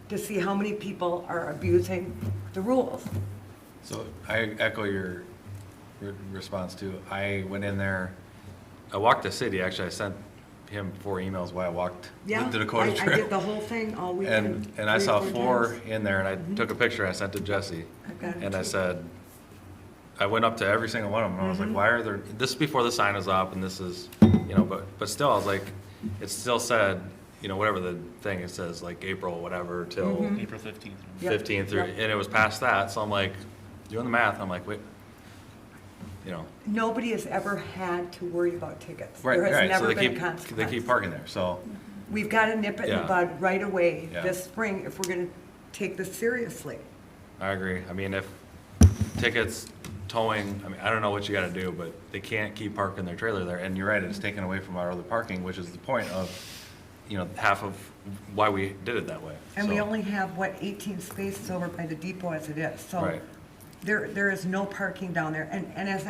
to see how many people are abusing the rules. So I echo your response too. I went in there, I walked the city, actually, I sent him 4 emails while I walked Yeah, the Dakota I Trail. did the whole thing all weekend. And I 3 saw or 4 4 times. in there, and I took a picture, I sent to Jesse. I've got it And I too. said, I went up to every single one of them, and I was like, why are there, this is before the sign was up, and this is, you know, but still, I was like, it still said, you know, whatever the thing, it says like April, whatever, till April 15th. 15th, or, and it was past that, so I'm like, doing the math, I'm like, wait, you know. Nobody has ever had to worry about tickets. Right, There has right, so never they been keep, consequence. they keep parking there, so, We've got to nip it in the Yeah. bud right away Yeah. this spring if we're going to take this seriously. I agree. I mean, if tickets, towing, I mean, I don't know what you gotta do, but they can't keep parking their trailer there. And you're right, it's taken away from our other parking, which is the point of, you know, half of why we did it that way. And we So, only have, what, 18 spaces over by the depot as it is, so. Right. There is no parking down there, and as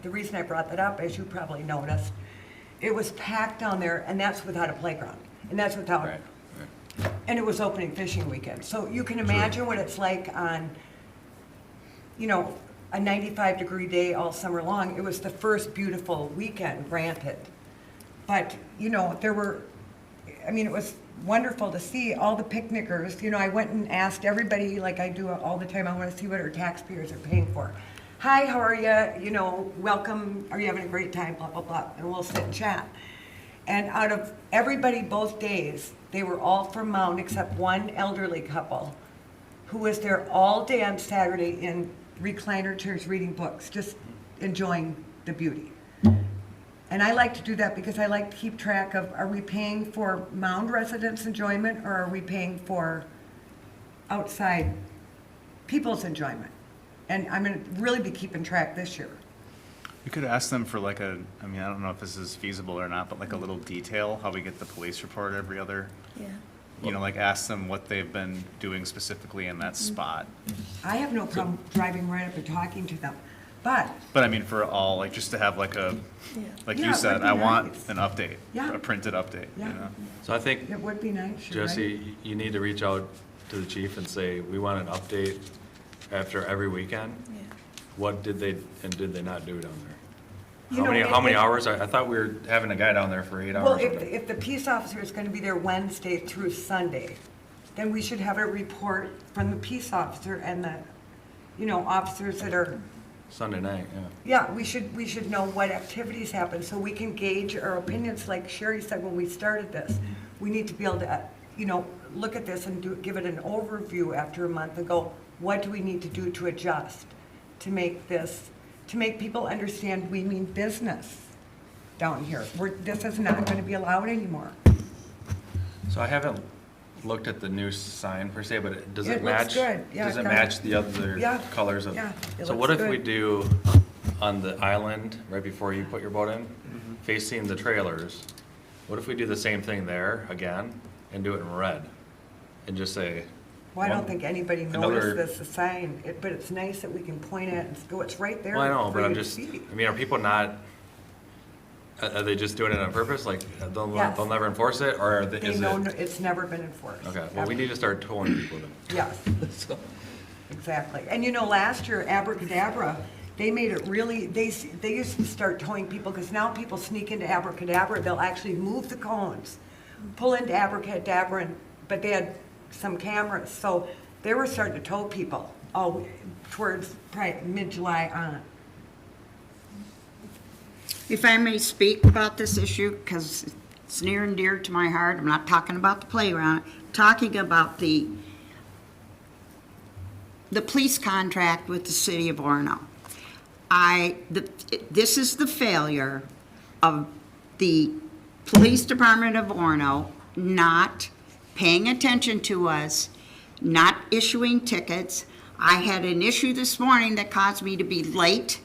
the reason I brought that up, as you probably noticed, it was packed down there, and that's without a playground, and that's without, Right, and it was opening fishing weekend, so you can imagine what it's like on, you know, a 95-degree day all summer long. It was the first beautiful weekend, granted, but, you know, there were, I mean, it was wonderful to see all the picnickers. You know, I went and asked everybody, like I do all the time, I want to see what our taxpayers are paying for. Hi, how are you? You know, welcome, are you having a great time, blah, blah, blah, and we'll sit and chat. And out of everybody both days, they were all from Mound except one elderly couple who was there all day on Saturday in recliner chairs reading books, just enjoying the beauty. And I like to do that because I like to keep track of, are we paying for Mound residents' enjoyment, or are we paying for outside people's enjoyment? And I'm gonna really be keeping track this year. We could ask them for like a, I mean, I don't know if this is feasible or not, but like a little detail, how we get the police report every other, Yeah. you know, like ask them what they've been doing specifically in that spot. I have no problem driving right up and talking to them, but, But I mean, for all, like, just to have like a, like Yeah, you it said, would be I want nice. an update, Yeah. a printed update, you Yeah. know? so I think, it would be nice, you're right. Jesse, you need to reach out to the chief and say, we want an update after every weekend. Yeah. What did they, and did they not do down there? You How know, many, how many it- hours? I thought we were having a guy down there for 8 hours. Well, one day. if the peace officer is gonna be there Wednesday through Sunday, then we should have a report from the peace officer and the, you know, officers that are, Sunday night, yeah. yeah, we should know what activities happen, so we can gauge our opinions, like Sherry said when we started this. We need to be able to, you know, look at this and give it an overview after a month and go, what do we need to do to adjust to make this, to make people understand we mean business down here. This is not gonna be allowed anymore. So I haven't looked at the new sign per se, but does it It looks match? good. Yeah, Does it got match it. the other Yeah, colors of? yeah, it So looks what if we good. do on the island, right before you put your boat in, facing the trailers? What if we do the same thing there again and do it in red? And just say. Well, I don't one- think anybody another- noticed this, the sign, but it's nice that we can point at it and go, it's right there Well, I know, for but I'm you to just, see. I mean, are people not, are they just doing it on purpose? Like, Yes. they'll never enforce it, or are they, They is know it? it's never been enforced. Okay, well, we need to start towing people then. Yes, exactly. And you know, last year, Abracadabra, they made it really, they used to start towing people, because now people sneak into Abracadabra, they'll actually move the cones, pull into Abracadabra, but they had some cameras, so they were starting to tow people, towards probably mid-July on. If I may speak about this issue, because it's near and dear to my heart, I'm not talking about the playground, I'm talking about the police contract with the city of Orono. This is the failure of the police department of Orono not paying attention to us, not issuing tickets. I had an issue this morning that caused me to be late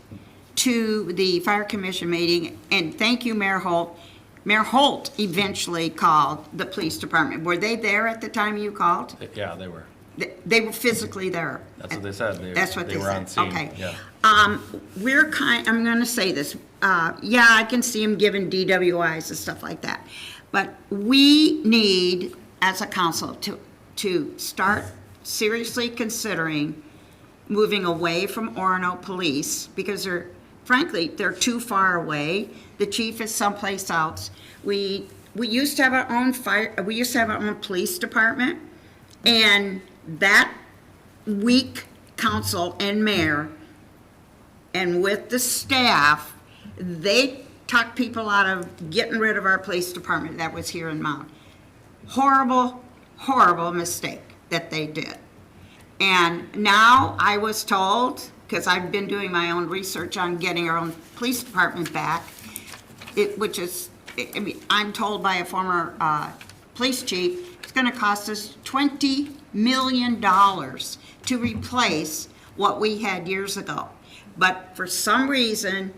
to the fire commission meeting, and thank you, Mayor Holt. Mayor Holt eventually called the police department. Were they there at the time you called? Yeah, they were. They were physically there. That's what they said. That's what they were on said. scene. Okay. Yeah. I'm gonna say this, yeah, I can see them giving DWIs and stuff like that. But we need, as a council, to start seriously considering moving away from Orono Police, because frankly, they're too far away. The chief is someplace else. We used to have our own we used to have our own police department, and that weak council and mayor, and with the staff, they talked people out of getting rid of our police department that was here in Mound. Horrible, horrible mistake that they did. And now I was told, because I've been doing my own research on getting our own police department back, I'm told by a former police chief, it's gonna cost us $20 million to replace what we had years ago. But for some reason,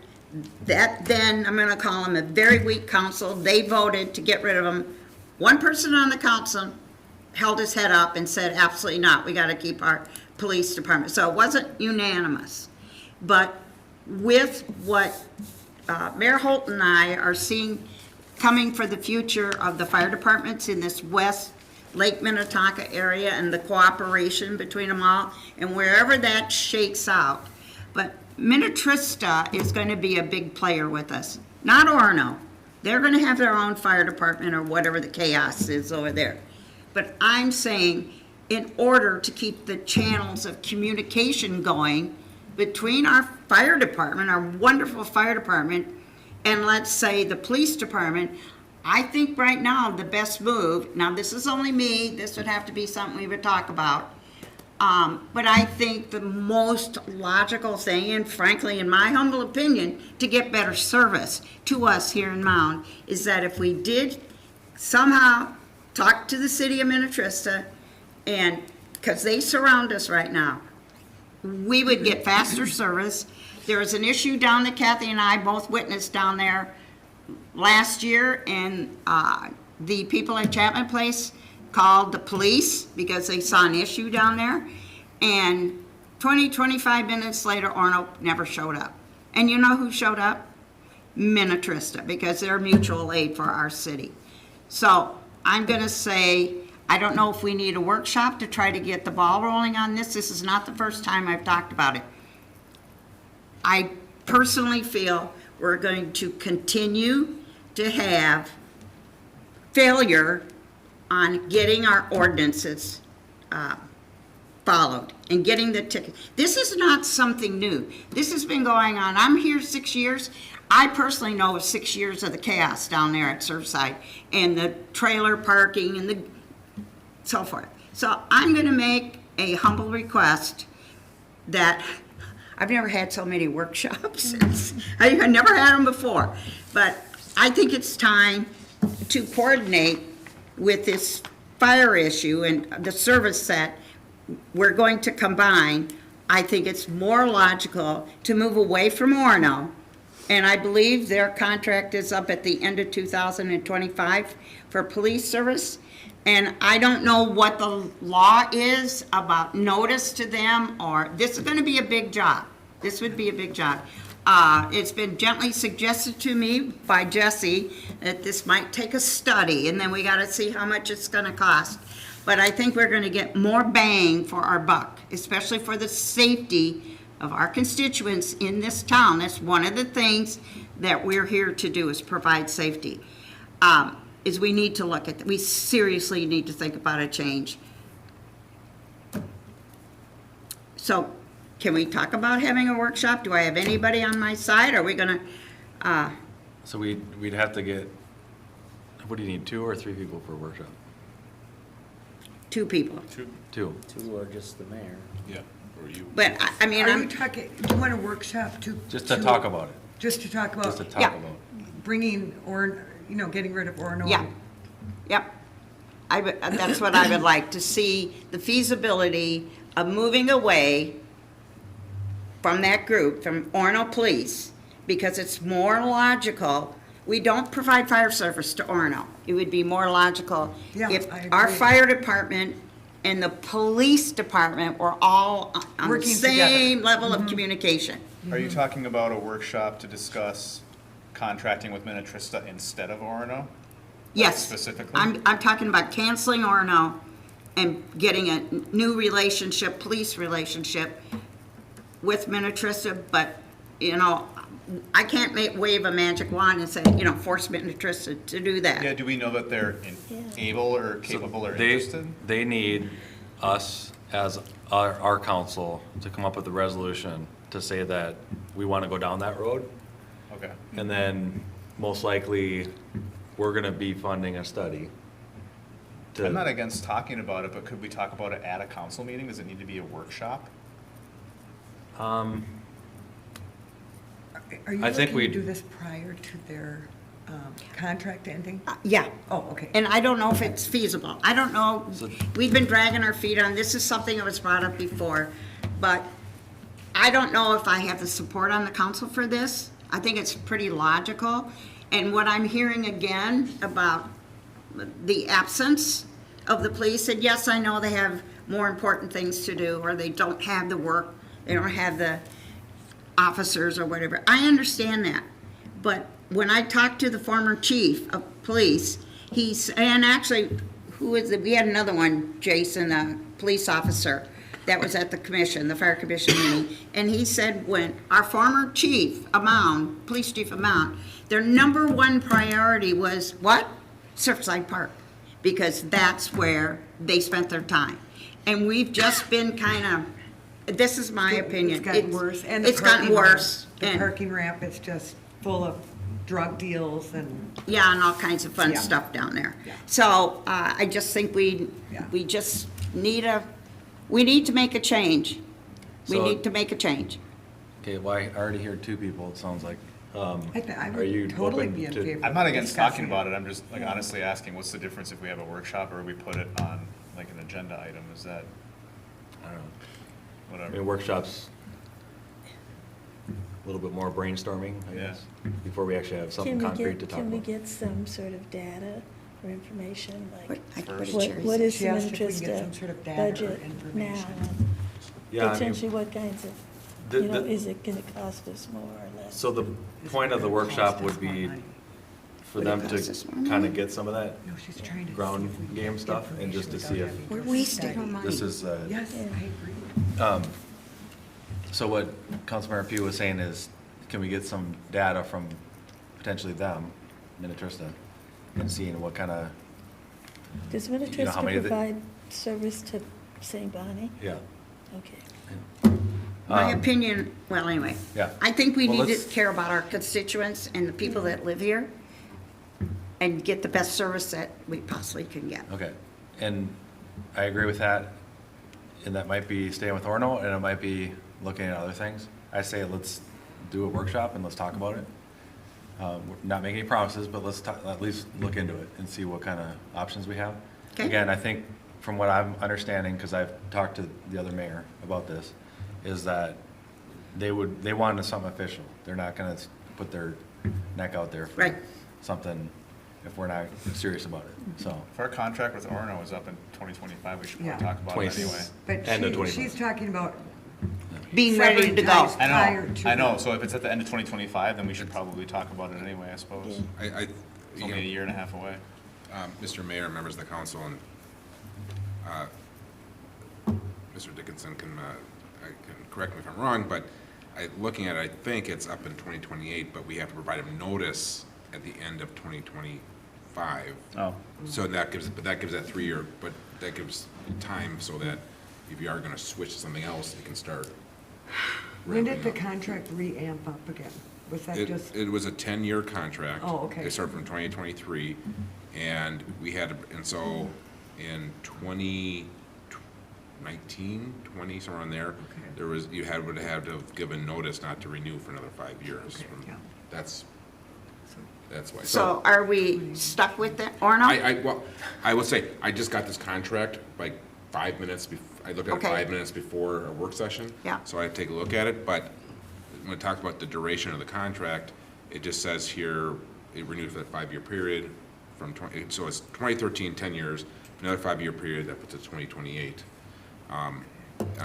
that then, I'm gonna call them a very weak council, they voted to get rid of them. One person on the council held his head up and said, absolutely not, we gotta keep our police department. So it wasn't unanimous. But with what Mayor Holt and I are seeing coming for the future of the fire departments in this West Lake Minnetonka area and the cooperation between them all, and wherever that shakes out. But Minnetrista is going to be a big player with us, not Orono. They're going to have their own fire department or whatever the chaos is over there. But I'm saying, in order to keep the channels of communication going between our fire department, our wonderful fire department, and let's say the police department, I think right now the best move, now this is only me, this would have to be something we would talk about, but I think the most logical thing, and frankly, in my humble opinion, to get better service to us here in Mound, is that if we did somehow talk to the city of Minnetrista, and, because they surround us right now, we would get faster service. There was an issue down that Kathy and I both witnessed down there last year, and the people at Chapman Place called the police because they saw an issue down there, and 25 minutes later, Orono never showed up. And you know who showed up? Minnetrista, because they're mutual aid for our city. So I'm gonna say, I don't know if we need a workshop to try to get the ball rolling on this. This is not the first time I've talked about it. I personally feel we're going to continue to have failure on getting our ordinances followed and getting the ticket. This is not something new. This has been going on. I'm here 6 years. I personally know of 6 years of the chaos down there at Surfside and the trailer parking and the so forth. So I'm going to make a humble request that I've never had so many workshops. I've never had them before. But I think it's time to coordinate with this fire issue and the service that we're going to combine. I think it's more logical to move away from Orono. And I believe their contract is up at the end of 2025 for police service. And I don't know what the law is about notice to them, or this is going to be a big job. This would be a big job. It's been gently suggested to me by Jesse that this might take a study, and then we got to see how much it's going to cost. But I think we're going to get more bang for our buck, especially for the safety of our constituents in this town. That's one of the things that we're here to do, is provide safety. Is we need to look at, we seriously need to think about a change. So can we talk about having a workshop? Do I have anybody on my side? Are we gonna, So we'd have to get, what do you need, 2 or 3 people for a workshop? 2 people? 2. 2 or just the mayor. Yeah, or you. But I mean, Are you I'm, talking, do you want a workshop to? Just to talk about it. Just to talk about? Just to talk Yeah. about Bringing, or, you know, getting rid of Orono? yeah, yep. That's what I would like, to see the feasibility of moving away from that group, from Orono Police, because it's more logical. We don't provide fire service to Orono. It would be more logical Yeah, if I our agree. fire department and the police department were all on the Working same together. level of communication. Are you talking about a workshop to discuss contracting with Minnetrista instead of Orono? Yes. Specifically? I'm talking about canceling Orono and getting a new relationship, police relationship with Minnetrista, but, you know, I can't wave a magic wand and say, you know, force Minnetrista to do that. Yeah, do we know that they're able or capable or interested? They need us as our council to come up with a resolution to say that we want to go down that road. Okay. And then most likely, we're gonna be funding a study. I'm not against talking about it, but could we talk about it at a council meeting? Does it need to be a workshop? Are you I think looking to we'd- do this prior to their contract ending? Yeah. Oh, okay. And I don't know if it's feasible. I don't know. We've been dragging our feet on, this is something that was brought up before, but I don't know if I have the support on the council for this. I think it's pretty logical. And what I'm hearing again about the absence of the police, and yes, I know they have more important things to do, or they don't have the work, they don't have the officers or whatever. I understand that. But when I talked to the former chief of police, and actually, who is it? We had another one, Jason, a police officer, that was at the commission, the fire commission meeting, and he said when our former chief of Mound, police chief of Mound, their number one priority was what? Surfside Park, because that's where they spent their time. And we've just been kind of, this is my opinion. It's gotten worse. And it's gotten worse. The parking ramp is just full of drug deals and. Yeah, and all kinds of fun Yeah. stuff down there. Yeah. So I just think we just need to make a change. We So- need to make a change. Okay, well, I already hear two people, it sounds like. I Are would you totally open be in to- favor. I'm not against discussing talking about it, I'm just like honestly asking, what's the difference if we have a workshop or we put it on like an agenda item, is that, I don't know. I whatever? mean, workshops, a little bit more brainstorming, I Yeah. guess, before we actually have something concrete to talk Can we about. get some sort of data or information, like First. what is She the asked if we can interest get some sort of data or budget now? information. Yeah, I mean, Potentially what kinds of, the- you know, the- is it gonna cost us more or less? So the point of the workshop would be for Would it them cost us to more kind money? of get some of that No, she's trying to. ground see if we can game get stuff and just to see if information We're without wasting our having money. this is, Yes, I agree. so what Councilmember Pugh was saying is, can we get some data from potentially them, Minnetrista, and seeing what kind of, Does how many Minnetrista of the- provide service to St. Bonnie? yeah. Okay. My opinion, well, anyway. Yeah. I think we Well, need to let's- care about our constituents and the people that live here and get the best service that we possibly can get. Okay, and I agree with that, and that might be staying with Orno, and it might be looking at other things. I say let's do a workshop and let's talk about it. We're not making any promises, but let's at least look into it and see what kind of options we have. Okay. Again, I think from what I'm understanding, because I've talked to the other mayor about this, is that they wanted something official. They're not gonna put their neck out there for Right. something if we're not serious about it, so. If our contract with Orno is up in 2025, we should Yeah. probably talk about it anyway. But End of she's talking about. Being ready severing to go. ties I prior know, to I know, the- so if it's at the end of 2025, then we should probably talk about it anyway, I suppose. It's only a year and a half away. Mr. Mayor, members of the council, and Mr. Dickinson can correct me if I'm wrong, but looking at it, I think it's up in 2028, but we have to provide them notice at the end of 2025. Oh. So that gives that 3 year, but that gives time so that if you are gonna switch to something else, you can start. When did the ramping up. contract re-amp up again? Was that just? It was a 10-year contract. Oh, okay. They started from 2023, and we had, and so in 2019, 20, somewhere on there, there was, would have to have given notice not to renew for another 5 years. Okay, yeah. That's why. So are we stuck with it or not? Well, I will say, I just got this contract like 5 minutes I looked at it Okay. 5 minutes before a work session. Yeah. So I had to take a look at it, but when it talks about the duration of the contract, it just says here, it renewed for that 5-year period from so it's 2013, 10 years, another 5-year period, that puts it 2028.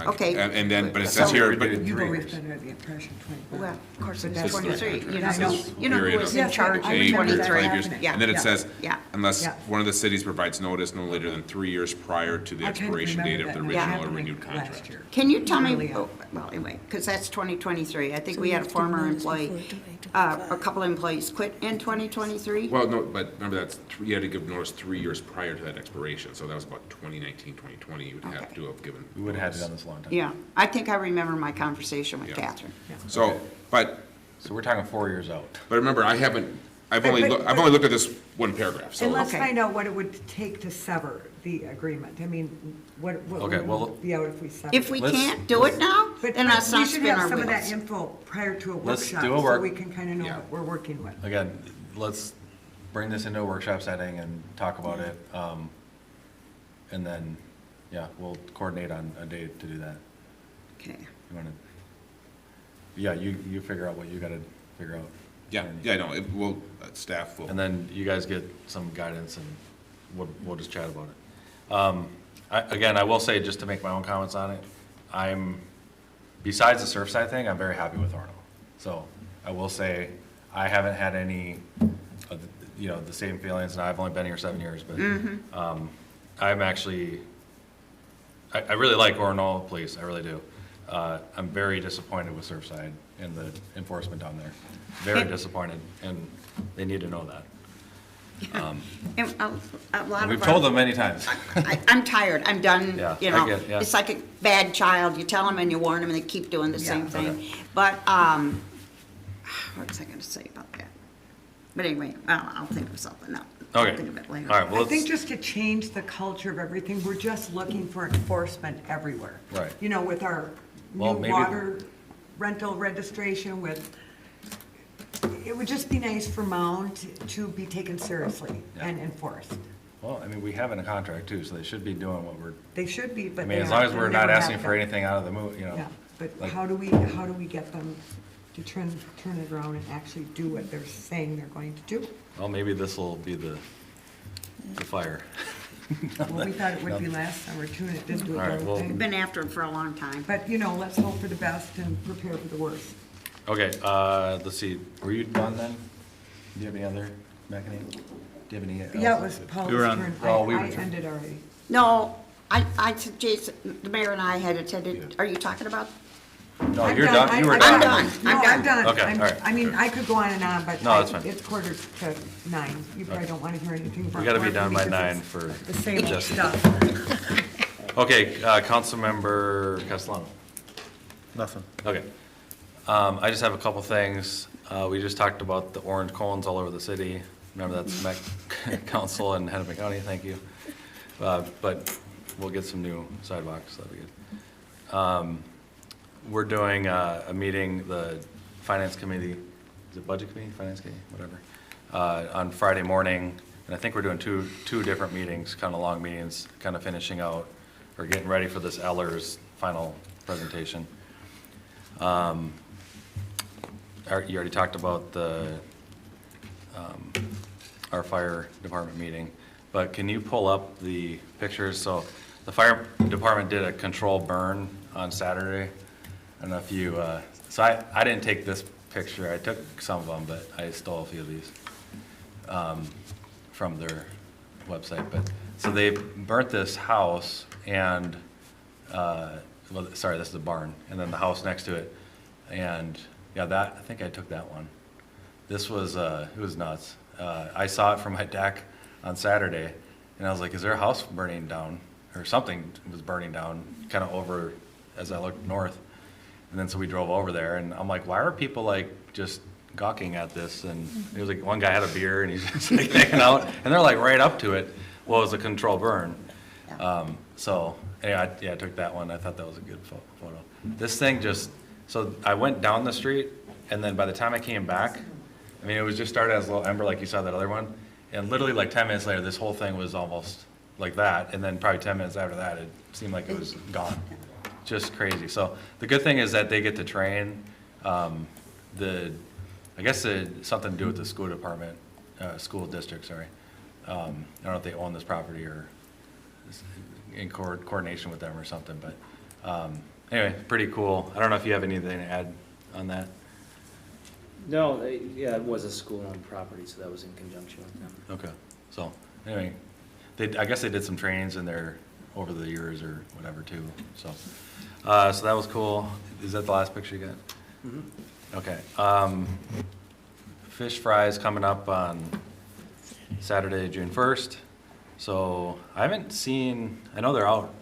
Okay. And then, but it says here, but. You've always been under the impression 20. Well, of course, But it's that's- 23. You I know. know who Period was of in Yes, charge I in eight or remember that 23? 5 years. happening. Yeah. And then it Yeah. says, Yeah. unless Yeah. one of the cities provides notice no later than 3 years prior to the I kind of expiration date remember of the that original or happening renewed last contract. year. Can you tell me, Early on. well, anyway, because that's 2023. I think So we we had a have to former notice employee, before 2025. a couple employees quit in 2023. Well, no, but remember you had to give notice 3 years prior to that expiration, so that was about 2019, 2020, you would have Okay. to have given. We would have had it notice. done this a long time. Yeah, I think I remember my conversation with Yeah. Catherine. So, but So we're talking 4 years out. remember, I've But- only but- looked at this one paragraph, so. And let's Okay. find out what it would take to sever the agreement. I mean, what Okay, well- would be out if we severed? If we Let's- can't do it now, But then let's we not should spin have our some of that wheels. info prior to a Let's workshop, do a so work- we can kind of know Yeah. what we're working with. Again, let's bring this into a workshop setting and talk about it. And then, yeah, we'll coordinate on a date to do that. Okay. You wanna, yeah, you figure out what you gotta figure out. Yeah, no, staff will. And then you guys get some guidance and we'll just chat about it. Again, I will say, just to make my own comments on it, besides the Surfside thing, I'm very happy with Orno. So I will say, I haven't had any of the same feelings, and I've only been here 7 years, but I'm actually, I really like Orno Police, I really do. I'm very disappointed with Surfside and the enforcement down there. Very disappointed, and they need to know that. And a lot of We've our- told them many times. I'm tired, I'm done, Yeah, you I know. get it, yeah. It's like a bad child, you tell them and you warn them and they keep doing the same thing. Okay. But, what was I gonna say about that? But anyway, I'll think of something, no. I'll Okay. think of it later. All right, well, I think let's, just to change the culture of everything, we're just looking for enforcement everywhere. Right. You know, with our Well, new maybe- water rental registration it would just be nice for Mound to be taken seriously and enforced. well, I mean, we have in a contract too, so they should be doing what we're, They should be, I but mean, they as long as aren't. we're They not never asking have for been. anything out of the move, Yeah, but like- how do we get them to turn it around and actually do what they're saying they're going to do? well, maybe this will be the fire. Well, we thought it would be last summer too, and it didn't do All right, a well- darn We've thing. been after them for a long time. But, you know, let's hope for the best and prepare for the worst. Okay, let's see, were you done then? Do you have any other, Bethany? Do you have any else? Yeah, it was Paul's We were on- turn. Oh, we were I turn. ended already. No, I said, Jason, the mayor and I had attended, are you talking about? No, I'm you're done, you were I'm done. done. No, I'm done. Okay, I'm- all right. I mean, I could go on and on, but No, that's fine. it's 8:45. You probably don't want to hear anything about. We gotta be Marvin done by because 9 it's for the same old Jesse. stuff. Okay, Councilmember Castellano. Nothing. Okay. I just have a couple things. We just talked about the orange cones all over the city. Remember, that's Met Council and Hennepin County, thank you. But we'll get some new sidewalks, that'll be good. We're doing a meeting, the Finance Committee, is it Budget Committee, Finance Committee, whatever, on Friday morning. And I think we're doing two different meetings, kind of long meetings, kind of finishing out, or getting ready for this Eller's final presentation. You already talked about our fire department meeting, but can you pull up the pictures? So the fire department did a control burn on Saturday. I don't know if you, so I didn't take this picture. I took some of them, but I stole a few of these from their website. But, so they burnt this house and, well, sorry, this is a barn, and then the house next to it. And yeah, I think I took that one. This was, it was nuts. I saw it from my deck on Saturday, and I was like, is there a house burning down? Or something was burning down, kind of over as I looked north. And then so we drove over there, and I'm like, why are people like just gawking at this? And it was like, one guy had a beer, and he's just like hanging out, and they're like right up to it. Well, it was a controlled burn. So anyway, I took that one. I thought that was a good photo. This thing just, so I went down the street, and then by the time I came back, I mean, it was just started as a little ember, like you saw that other one. And literally like 10 minutes later, this whole thing was almost like that. And then probably 10 minutes after that, it seemed like it was gone. Just crazy. So the good thing is that they get to train. I guess something to do with the school department, school district, sorry. I don't know if they own this property or in coordination with them or something, but anyway, pretty cool. I don't know if you have anything to add on that. No, yeah, it was a school-owned property, so that was in conjunction with them. Okay, so anyway, I guess they did some trainings in there over the years or whatever too, so. So that was cool. Is that the last picture you got? Mm-hmm. Okay. Fish fries coming up on Saturday, June 1st. So I haven't seen, I know they're out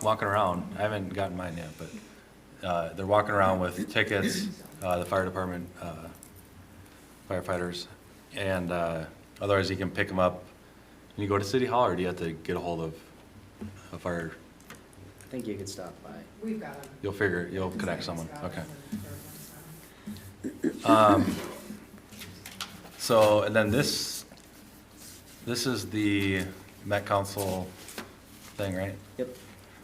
walking around. I haven't gotten mine yet, but they're walking around with tickets, the fire department, firefighters, and otherwise you can pick them up. Can you go to City Hall, or do you have to get a hold of a fire? I think you could stop by. We've got them. You'll connect someone, okay. So, and then this This is the Met Council thing, right? Yep.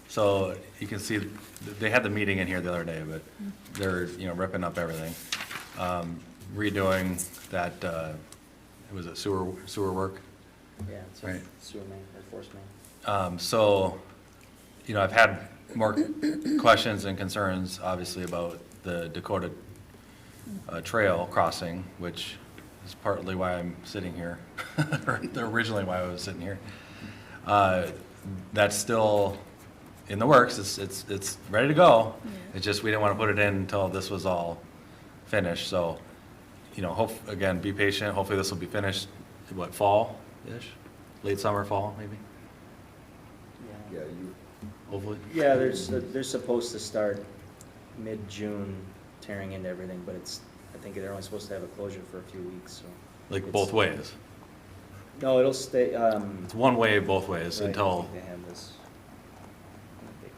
So you can see, they had the meeting in here the other day, but they're, ripping up everything. Redoing that, was it sewer work? Yeah, it's a Right. sewer main, or force main. So, I've had more questions and concerns, obviously, about the Dakota Trail crossing, which is partly why I'm sitting here, or originally why I was sitting here. That's still in the works. It's ready to go. It's just, we didn't want to put it in until this was all finished. So, again, be patient. Hopefully this will be finished, fall-ish? Late summer, fall, maybe? Yeah, Hopefully. Yeah, they're supposed to start mid-June tearing into everything, but I think they're only supposed to have a closure for a few weeks, so. Like it's- both ways? No, it'll stay, It's one way both ways right, until, I think they have this.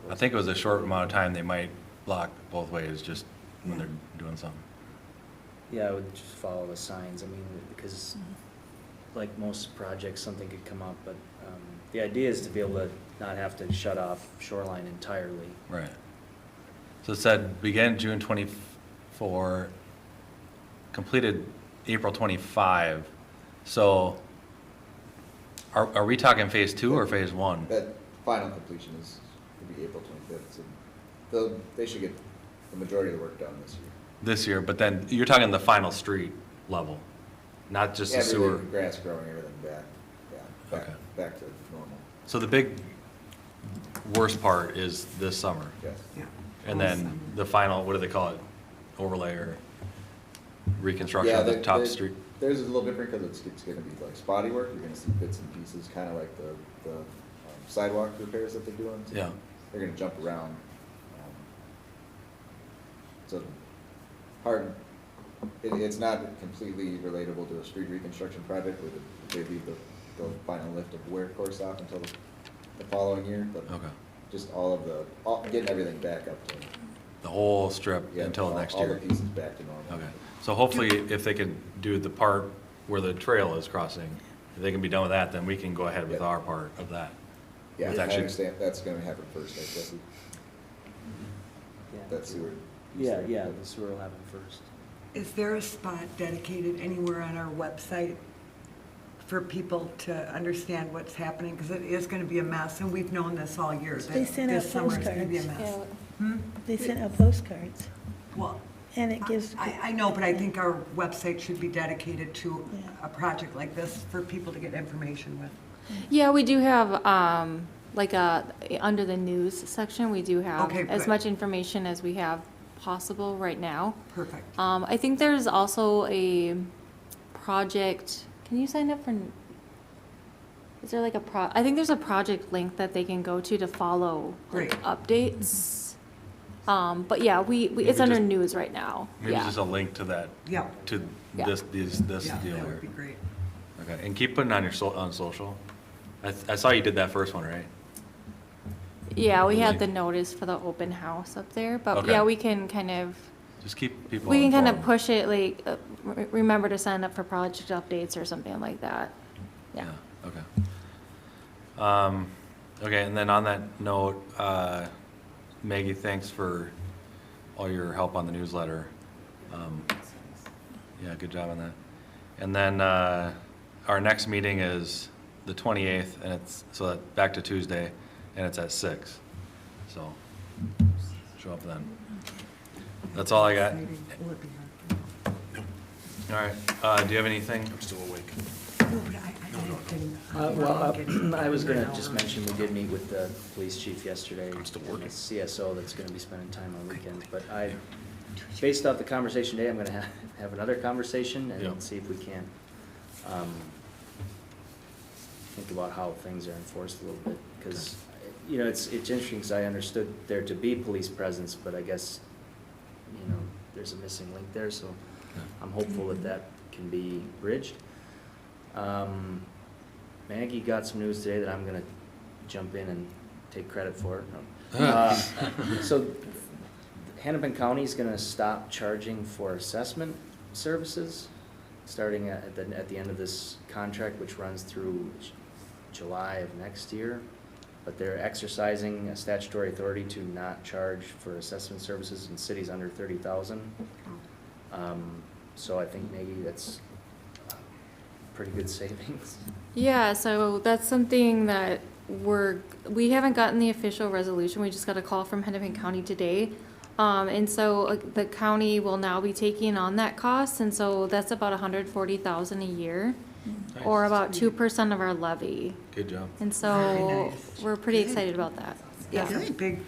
I think it was a short amount of time they might block both ways just when they're doing something. Yeah, I would just follow the signs, I mean, because like most projects, something could come up, but the idea is to be able to not have to shut off shoreline entirely. Right. So it said begin June 24, completed April 25. So are we talking phase 2 or phase 1? That final completion would be April 25th, so they should get the majority of the work done this year. This year, but then you're talking the final street level, not just the sewer. Everything, grass growing, everything back to normal. So the big worst part is this summer. Yes. Yeah. And then the final, what do they call it? Overlay or reconstruction of the top street? Theirs is a little different because it's gonna be like spotty work. You're gonna see bits and pieces, kind of like the sidewalk repairs that they're doing. So Yeah. They're gonna jump around. So hard, it's not completely relatable to a street reconstruction project where they leave the final lift of Ware course off until the following year, but Okay. just getting everything back up to. The whole strip Yeah, until next year? All the pieces back to normal. Okay. So hopefully, if they can do the part where the trail is crossing, if they can be done with that, then we can go ahead with our part of that. Yeah, With I actually- understand, that's gonna happen first, I guess. Yeah. That sewer. Yeah, the sewer will happen first. Is there a spot dedicated anywhere on our website for people to understand what's happening? Because it is going to be a mess, and we've known this all year. They that sent out this summer is going to be a postcards. mess. They sent out postcards, Well, and it gives, I know, but I think our website should be dedicated to Yeah. a project like this for people to get information with. Yeah, we do have, under the news section, we do have Okay, as good. much information as we have possible right now. Perfect. I think there's also a project, can you sign up for, is there like I think there's a project link that they can go to follow like, Great. updates. But yeah, it's under just- news right now. Maybe Yeah. just a link to that, Yeah. to Yeah. this Yeah, deal that here. would be great. Okay, and keep putting on your on social. I saw you did that first one, right? Yeah, we had Link. the notice for the open house up there, but Okay. yeah, we can kind of, Just keep people we can kind of informed. push it, like, remember to sign up for project updates or something like that. Yeah. Okay. Okay, and then on that note, Maggie, thanks for all your help on the newsletter. Yeah, good job on that. And then, our next meeting is the 28th, and back to Tuesday, and it's at 6. So, show up then. That's all I got. All right, do you have anything? I'm still awake. I was gonna just mention, we did meet with the police chief yesterday. I'm still working. CSO that's gonna be spending time on weekends, but based off the conversation today, I'm gonna have another conversation Yeah. and see if we can, think about how things are enforced a little bit, because, it's interesting, because I understood there to be police presence, but I guess, there's a missing link there, so I'm hopeful that can be bridged. Maggie got some news today that I'm gonna jump in and take credit for. So Hennepin County is gonna stop charging for assessment services. starting at the end of this contract, which runs through July of next year. But they're exercising a statutory authority to not charge for assessment services in cities under 30,000. So I think maybe that's pretty good savings. Yeah, so that's something that we haven't gotten the official resolution. We just got a call from Hennepin County today. And so the county will now be taking on that cost, and so that's about $140,000 a year, or about 2% of our levy. Good job. And Very so nice. we're pretty excited about that. Yeah, that's a big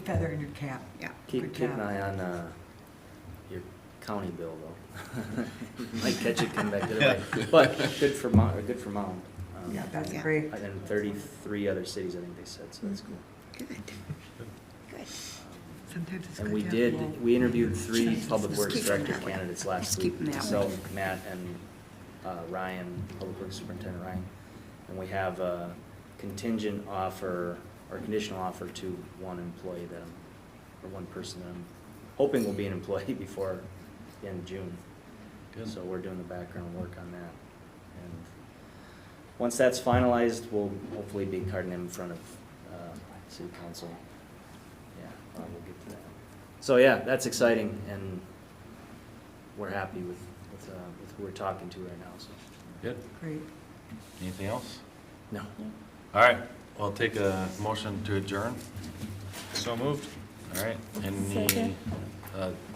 feather in your cap. Yeah. Keep an eye on your county bill, though. Might catch it come back the other way. But good for Mound. Yeah, that's Yeah. great. And 33 other cities, I think they said, so that's cool. Good. Good. Sometimes it's And good to have we interviewed 3 Just public works keep 'em director that way. candidates last Just week. keep 'em that Myself, way. Matt, and Ryan, Public Works Superintendent Ryan. And we have a contingent offer, or conditional offer to one employee or one person that I'm hoping will be an employee before the end of June. Good. So we're doing the background work on that. And once that's finalized, we'll hopefully be carting him in front of city council. Yeah, we'll get to that. So yeah, that's exciting, and we're happy with who we're talking to right now, so. Good. Great. Anything else? No. All right, we'll take a motion to adjourn. So moved. All right, Second.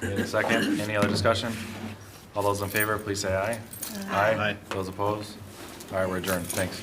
Any second, any other discussion? All those in favor, please say aye. Aye. Those opposed? All right, we're adjourned, thanks.